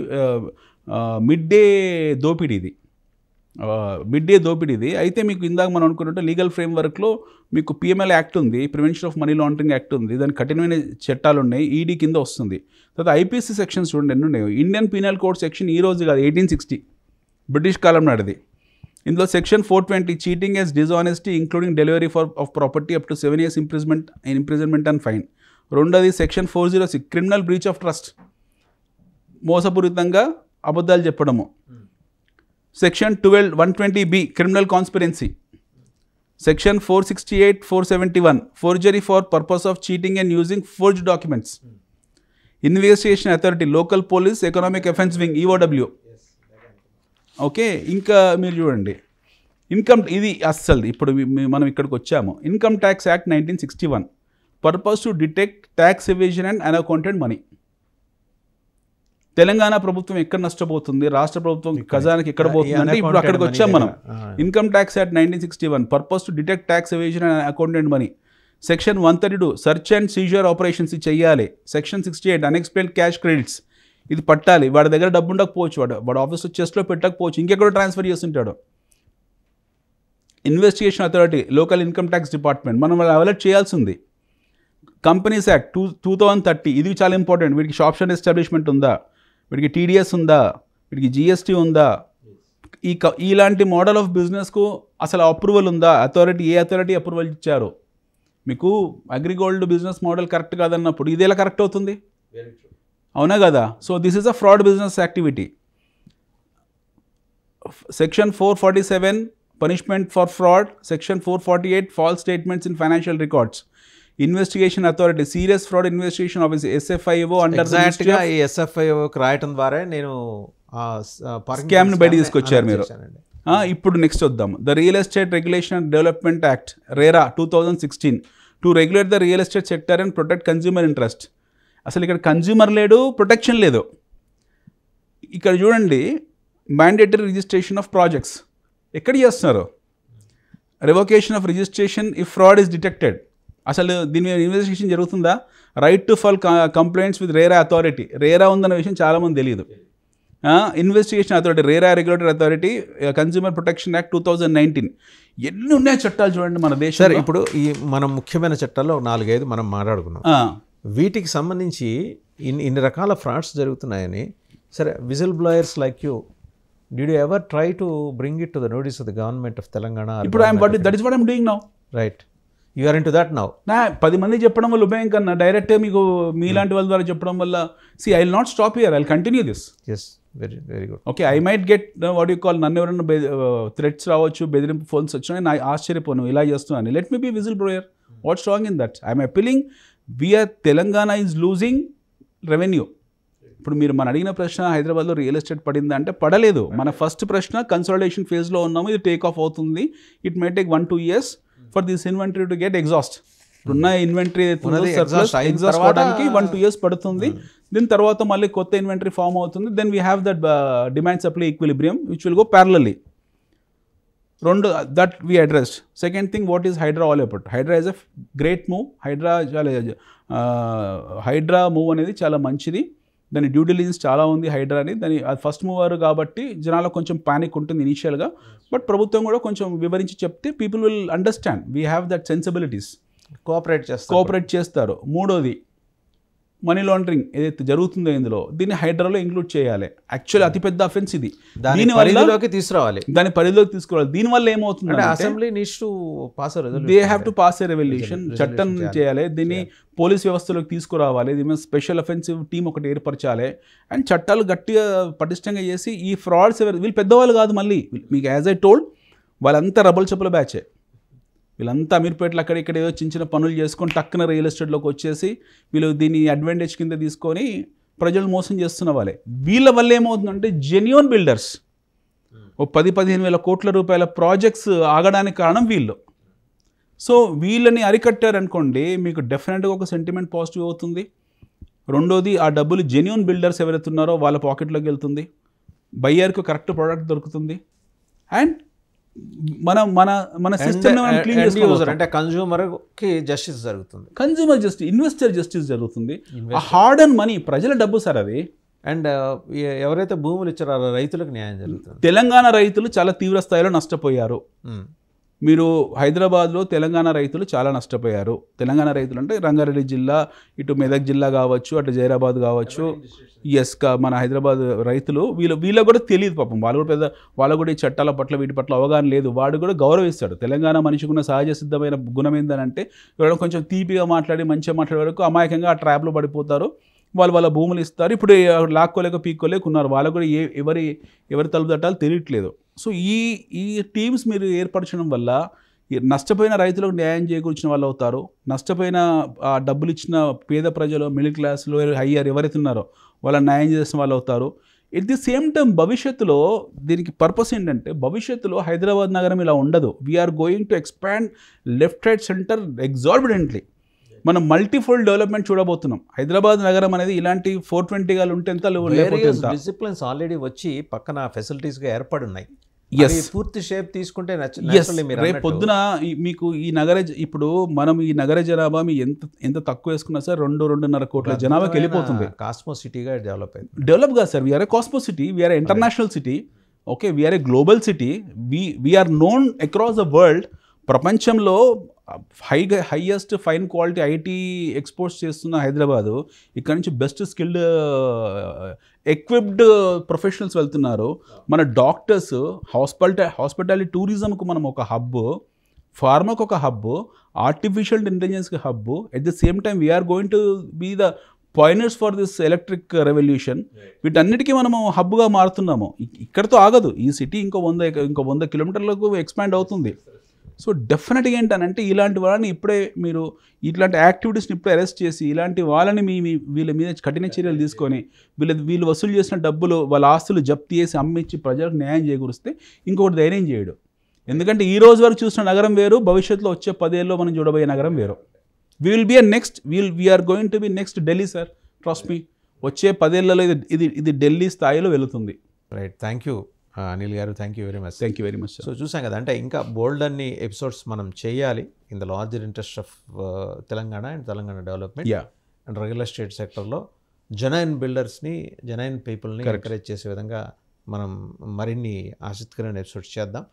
మిడ్ డే దోపిడీ. ఇది అయితే మీకు ఇందాక మనం అనుకున్నట్టు లీగల్ ఫ్రేమ్వర్క్లో మీకు పిఎంఎల్ యాక్ట్ ఉంది, prevention of money laundering act ఉంది, దానికి కఠినమైన చట్టాలు ఉన్నాయి, ఈడీ కింద వస్తుంది. తర్వాత ఐపీసీ సెక్షన్స్ చూడండి ఎన్ని ఉన్నాయో. ఇండియన్ పీనల్ కోడ్ సెక్షన్ ఈ రోజు కాదు, 1860 బ్రిటిష్ కాలం నాటిది. ఇందులో section 420 cheating as dishonesty including delivery of property up to 7 years imprisonment and fine. రెండోది section 406 criminal breach of trust, మోసపూరితంగా అబద్ధాలు చెప్పడము. Section 120B criminal conspiracy. Section 468, 471 forgery for purpose of cheating and using forged documents. Investigation authority, local police economic offence wing, EOW. Okay, ఇంకా మీరు చూడండి income, ఇది అస్సలు ఇప్పుడు మనం ఇక్కడికి వచ్చాము. Income tax act 1961 purpose to detect tax evasion and unaccounted money. Telangana ప్రభుత్వం ఎక్కడ నష్టపోతుంది, రాష్ట్ర ప్రభుత్వం ఖజానాకి ఎక్కడ పోతుంది అంటే ఇప్పుడు అక్కడికి వచ్చాం మనం. Income tax act 1961 purpose to detect tax evasion and accounted money. Section 132 search and seizure operations చేయాలి. సెక్షన్ 68 అన్ఎక్స్ప్లెయిన్డ్ క్యాష్ క్రెడిట్స్, ఇది పట్టాలి. వాడి దగ్గర డబ్బు ఉండకపోవచ్చు, వాడు ఆఫీస్లో చెస్ట్లో పెట్టకపోవచ్చు, ఇంకెక్కడో ట్రాన్స్ఫర్ చేస్తుంటాడు. Investigation authority, local income tax department, మనం వాళ్ళు అలర్ట్ చేయాల్సి ఉంది. కంపెనీస్ యాక్ట్ 2030, ఇది చాలా ఇంపార్టెంట్. వీటికి షాప్స్ అండ్ ఎస్టాబ్లిష్మెంట్ ఉందా, వీటికి టీడీఎస్ ఉందా, వీటికి జిఎస్టీ ఉందా, ఇలాంటి మోడల్ ఆఫ్ బిజినెస్కు అసలు అప్రూవల్ ఉందా, ఏ అథారిటీ అప్రూవల్ ఇచ్చారు. మీకు అగ్రిగోల్డ్ బిజినెస్ మోడల్ కరెక్ట్ కాదన్నప్పుడు ఇది ఎలా కరెక్ట్ అవుతుంది? అవునా కదా? So this is a fraud business activity. Section 447 punishment for fraud. Section 448 false statements in financial records. Investigation authority, serious fraud investigation office, SFIO under ఈ ఎస్ఎఫ్ఐఓకి రాయటం ద్వారా నేను స్కామ్ని బయట తీసుకొచ్చారు మీరు. ఇప్పుడు నెక్స్ట్ వద్దాం. The real estate regulation and development act, RERA 2016 to regulate the real estate sector and protect consumer interest. అసలు ఇక్కడ కన్జ్యూమర్ లేడు, ప్రొటెక్షన్ లేదు. ఇక్కడ చూడండి, మ్యాండేటరీ రిజిస్ట్రేషన్ ఆఫ్ ప్రాజెక్ట్స్ ఎక్కడ చేస్తున్నారు? Revocation of registration if fraud is detected. అసలు దీని మీద ఇన్వెస్టిగేషన్ జరుగుతుందా? Right to file complaints with RERA authority. RERA ఉందన్న విషయం చాలామంది తెలియదు. Investigation authority, RERA regulatory authority, consumer protection act 2019. ఎన్ని ఉన్నాయి చట్టాలు చూడండి మన దేశంలో. ఇప్పుడు ఈ మనం ముఖ్యమైన చట్టాల్లో 4-5 మనం మాట్లాడుకున్నాం. వీటికి సంబంధించి ఇన్ని రకాల ఫ్రాడ్స్ జరుగుతున్నాయని, సరే, whistle blowers like you, did you ever try to bring it to the notice of the government of Telangana? ఇప్పుడు that is what I am doing now. Right. You are in to that now. నా 10 మంది చెప్పడం వల్ల ఉపయోగం కన్నా డైరెక్ట్గా మీకు మీలాంటి వాళ్ళ ద్వారా చెప్పడం వల్ల I will not stop here, I will continue this. Yes, very very good. Okay, I might get what you call, నన్ను ఎవరైనా థ్రెట్స్ రావచ్చు, బెదిరింపు ఫోన్స్ వచ్చినా నా ఆశ్చర్యపోను ఇలా చేస్తున్నాను. Let me be whistle blower, what strong in that? I'm appealing, we are Telangana is losing revenue. ఇప్పుడు మీరు మన అడిగిన ప్రశ్న హైదరాబాద్లో రియల్ ఎస్టేట్ పడిందా అంటే పడలేదు. మన ఫస్ట్ ప్రశ్న కన్సాలిడేషన్ ఫేజ్లో ఉన్నాము, ఇది టేక్ ఆఫ్ అవుతుంది, it may take 1-2 years for this inventory to get exhaust. ఇప్పుడున్న ఇన్వెంటరీ ఎగ్జాస్ట్ అవడానికి 1-2 years పడుతుంది. దీని తర్వాత మళ్ళీ కొత్త ఇన్వెంటరీ ఫామ్ అవుతుంది. Then we have that demand supply equilibrium which will go parallelly. రెండు that we addressed. Second thing, what is HYDRAA all about? HYDRAA is a great move. HYDRAA move అనేది చాలా మంచిది. దాని డ్యూ డిలిజెన్స్ చాలా ఉంది హైడ్రా అని. దాని ఫస్ట్ మూవర్ కాబట్టి జనాలకు కొంచెం పానిక్ ఉంటుంది ఇనీషియల్గా. బట్ ప్రభుత్వం కూడా కొంచెం వివరించి చెప్తే people will understand. We have that sensibilities. Cooperate చేస్తారు. మూడోది, మనీ లాండరింగ్ ఏదైతే జరుగుతుందో ఇందులో, దీన్ని హైడ్రాలో ఇంక్లూడ్ చేయాలి. యాక్చువల్లీ అతిపెద్ద అఫెన్స్ ఇది. దాని పరిధిలోకి తీసుకురావాలి. దీనివల్ల ఏమవుతుంది, assembly needs to pass they have to pass a revolution, చట్టం చేయాలి. దీన్ని పోలీస్ వ్యవస్థలోకి తీసుకురావాలి. దీని స్పెషల్ అఫెన్సివ్ టీం ఒకటి ఏర్పరచాలి. అండ్ చట్టాలు గట్టిగా పటిష్టంగా చేసి ఈ ఫ్రాడ్స్ వీళ్ళు పెద్దవాళ్ళు కాదు. మళ్ళీ మీకు యాజ్ ఐ టోల్డ్, వాళ్ళంతా రబల్ చెప్పుల బ్యాచే. వీళ్ళంతా అమీర్పేటలో అక్కడిక్కడ ఏదో చిన్న చిన్న పనులు చేసుకొని టక్కున రియల్ ఎస్టేట్లోకి వచ్చేసి వీళ్ళు దీన్ని అడ్వాంటేజ్ కింద తీసుకొని ప్రజలు మోసం చేస్తున్న వాళ్ళే. వీళ్ళ వల్ల ఏమవుతుందంటే జెన్యూన్ బిల్డర్స్ ఓ 10-15 వేల కోట్ల రూపాయల ప్రాజెక్ట్స్ ఆగడానికి కారణం వీళ్ళు. సో వీళ్ళని అరికట్టారనుకోండి, మీకు డెఫినెట్గా ఒక సెంటిమెంట్ పాజిటివ్ అవుతుంది. రెండోది, ఆ డబ్బులు జెన్యూన్ బిల్డర్స్ ఎవరైతే ఉన్నారో వాళ్ళ పాకెట్లోకి వెళ్తుంది. బయ్యర్కు కరెక్ట్ ప్రోడక్ట్ దొరుకుతుంది. అండ్ మన మన మన సిస్టమ్ క్లీన్ చేసుకోవాలి. అంటే కన్జ్యూమర్కి జస్టిస్ జరుగుతుంది, కన్జ్యూమర్ జస్టిస్, ఇన్వెస్టర్ జస్టిస్ జరుగుతుంది. హార్డ్ అండ్ మనీ, ప్రజల డబ్బు సార్ అది. అండ్ ఎవరైతే భూములు ఇచ్చారో రైతులకు న్యాయం జరుగుతుంది. తెలంగాణ రైతులు చాలా తీవ్ర స్థాయిలో నష్టపోయారు. మీరు హైదరాబాద్లో తెలంగాణ రైతులు చాలా నష్టపోయారు. తెలంగాణ రైతులు అంటే రంగారెడ్డి జిల్లా, ఇటు మెదక్ జిల్లా కావచ్చు, అటు జైరాబాద్ కావచ్చు. ఎస్, మన హైదరాబాద్ రైతులు వీళ్ళకు కూడా తెలియదు పాపం. వాళ్ళు కూడా ఈ చట్టాల పట్ల వీటి పట్ల అవగాహన లేదు. వాడు కూడా గౌరవిస్తాడు. తెలంగాణ మనిషికి ఉన్న సహజ సిద్ధమైన గుణం ఏంటంటే, ఎవరైనా కొంచెం తీపిగా మాట్లాడి మంచిగా మాట్లాడే వరకు అమాయకంగా ఆ ట్రాప్లో పడిపోతారు. వాళ్ళ భూములు ఇస్తారు. ఇప్పుడు లాక్కోలేక పీక్కోలేక ఉన్నారు. వాళ్ళకు కూడా ఎవరి తలుపు తట్టాలు తెలియట్లేదు. సో ఈ టీమ్స్ మీరు ఏర్పరచడం వల్ల నష్టపోయిన రైతులకు న్యాయం చేకూర్చిన వాళ్ళు అవుతారు. నష్టపోయిన డబ్బులు ఇచ్చిన పేద ప్రజలు, మిడిల్ క్లాస్లో హయ్యర్ ఎవరైతే ఉన్నారో వాళ్ళ న్యాయం చేసిన వాళ్ళు అవుతారు. ఎట్ ది సేమ్ టైం భవిష్యత్తులో దీనికి పర్పస్ ఏంటంటే, భవిష్యత్తులో హైదరాబాద్ నగరం ఇలా ఉండదు. We are going to expand left right centre exorbitantly. మనం మల్టీఫోల్డ్ డెవలప్మెంట్ చూడబోతున్నాం. హైదరాబాద్ నగరం అనేది ఇలాంటి 420 గాలు ఉంటే ఎంత, డిసిప్లిన్స్ ఆల్రెడీ వచ్చి పక్కన ఫెసిలిటీస్గా ఏర్పడి ఉన్నాయి. పూర్తి షేప్ తీసుకుంటే రేపు పొద్దున మీకు ఈ ఇప్పుడు మనం ఈ నగర జనాభా మీ ఎంత తక్కువ వేసుకున్నా సార్ 2-2.5 కోట్ల జనాభాకి వెళ్ళిపోతుంది. కాస్మో సిటీగా డెవలప్ కాదు sir. We are a cosmo city, we are a international city. Okay, we are a global city. We are known across the world. ప్రపంచంలో highest fine quality IT exports చేస్తున్న హైదరాబాదు. ఇక్కడ నుంచి బెస్ట్ స్కిల్డ్ ఎక్విప్డ్ ప్రొఫెషనల్స్ వెళ్తున్నారు. మన డాక్టర్స్, హాస్పిటాలిటీ టూరిజంకు మనం ఒక hub, ఫార్మాకు ఒక హబ్, ఆర్టిఫిషియల్ ఇంటెలిజెన్స్కి hub. At the same time we are going to be the pioneers for this electric revolution. వీటన్నిటికీ మనము హబ్గా మారుతున్నాము. ఇక్కడితో ఆగదు. ఈ సిటీ ఇంకో 100 కిలోమీటర్లకు ఎక్స్పాండ్ అవుతుంది. సో డెఫినెట్గా ఏంటనంటే, ఇలాంటి వాళ్ళని ఇప్పుడే మీరు ఇట్లాంటి యాక్టివిటీస్ని ఇప్పుడే అరెస్ట్ చేసి ఇలాంటి వాళ్ళని వీళ్ళ మీద కఠిన చర్యలు తీసుకొని వీళ్ళు వసూలు చేసిన డబ్బులు, వాళ్ళ ఆస్తులు జప్తీ చేసి అమ్మించి ప్రజలకు న్యాయం చేకూరిస్తే ఇంకొకటి ధైర్యం చేయడు. ఎందుకంటే ఈ రోజు వరకు చూసిన నగరం వేరు, భవిష్యత్తులో వచ్చే 10 ఏళ్ళలో మనం చూడబోయే నగరం వేరు. We are going to be next Delhi sir, trust me. వచ్చే 10 ఏళ్లలో ఇది ఢిల్లీ స్థాయిలో వెళుతుంది. Right, thank you Anil garu, thank you very much. Thank you very much. So చూసాం కదా, అంటే ఇంకా బోల్డ్ అన్ని ఎపిసోడ్స్ మనం చేయాలి in the larger interest of Telangana and Telangana development and real estate సెక్టర్లో జెన్యూన్ బిల్డర్స్ని, జెన్యూన్ పీపుల్ని ఎంకరేజ్ చేసే విధంగా మనం మరిన్ని ఆసక్తికరమైన ఎపిసోడ్స్ చేద్దాం.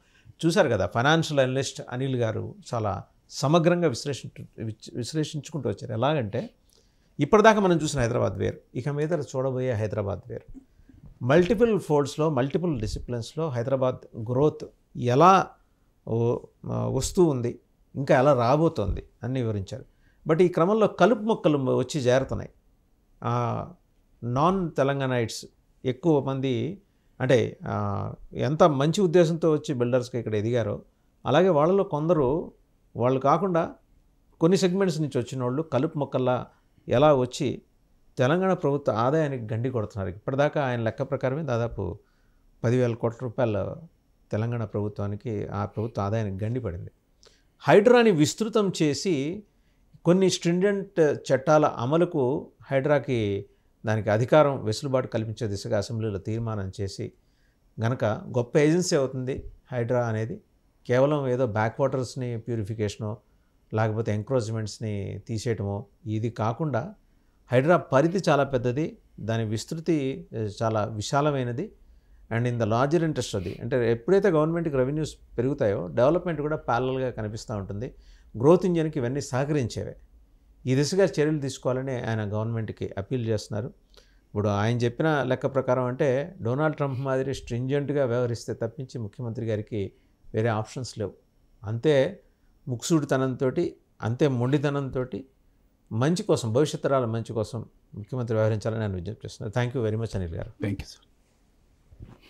చూశారు కదా, ఫైనాన్షియల్ అనలిస్ట్ అనిల్ గారు చాలా సమగ్రంగా విశ్లేషించుకుంటూ వచ్చారు. ఎలాగంటే, ఇప్పటిదాకా మనం చూసిన హైదరాబాద్ వేరు, ఇక మీద చూడబోయే హైదరాబాద్ వేరు. మల్టిపుల్ ఫోల్డ్స్లో, మల్టిపుల్ డిసిప్లిన్స్లో హైదరాబాద్ గ్రోత్ ఎలా వస్తూ ఉంది, ఇంకా ఎలా రాబోతోంది అన్నీ వివరించారు. బట్ ఈ క్రమంలో కలుపు మొక్కలు వచ్చి చేరుతున్నాయి. నాన్ తెలంగాణైట్స్ ఎక్కువ మంది అంటే ఎంత మంచి ఉద్దేశంతో వచ్చి బిల్డర్స్కి ఇక్కడ ఎదిగారో అలాగే వాళ్ళలో కొందరు వాళ్ళు కాకుండా కొన్ని సెగ్మెంట్స్ నుంచి వచ్చిన వాళ్ళు కలుపు మొక్కల్లా ఎలా వచ్చి తెలంగాణ ప్రభుత్వ ఆదాయానికి గండి కొడుతున్నారు. ఇప్పటిదాకా ఆయన లెక్క ప్రకారమే దాదాపు 10,000 కోట్ల రూపాయలు తెలంగాణ ప్రభుత్వానికి ఆ ప్రభుత్వ ఆదాయానికి గండి పడింది. హైడ్రాని విస్తృతం చేసి కొన్ని స్ట్రింజెంట్ చట్టాల అమలుకు హైడ్రాకి దానికి అధికారం వెసులుబాటు కల్పించే దిశగా అసెంబ్లీలో తీర్మానం చేసి గనక గొప్ప ఏజెన్సీ అవుతుంది హైడ్రా అనేది. కేవలం ఏదో బ్యాక్ వాటర్స్ని ప్యూరిఫికేషనో లేకపోతే ఎంక్రోచ్మెంట్స్ని తీసేయటమో ఇది కాకుండా హైడ్రా పరిధి చాలా పెద్దది, దాని విస్తృతి చాలా విశాలమైనది. And in the larger interest అది అంటే ఎప్పుడైతే గవర్నమెంట్కి రెవెన్యూస్ పెరుగుతాయో డెవలప్మెంట్ కూడా ప్యారలల్గా కనిపిస్తూ ఉంటుంది. గ్రోత్ ఇంజన్కి ఇవన్నీ సహకరించేవే. ఈ దిశగా చర్యలు తీసుకోవాలని ఆయన గవర్నమెంట్కి అప్పీల్ చేస్తున్నారు. ఇప్పుడు ఆయన చెప్పిన లెక్క ప్రకారం అంటే డొనాల్డ్ ట్రంప్ మాదిరి స్ట్రింజెంట్గా వ్యవహరిస్తే తప్పించి ముఖ్యమంత్రి గారికి వేరే ఆప్షన్స్ లేవు. అంతే ముక్సూడితనంతో, అంతే మొండితనంతో మంచి కోసం, భవిష్యత్ తరాల మంచి కోసం ముఖ్యమంత్రి వ్యవహరించాలని నేను విజ్ఞప్తి చేస్తున్నాను. Thank you very much Anil garu. Thank you sir.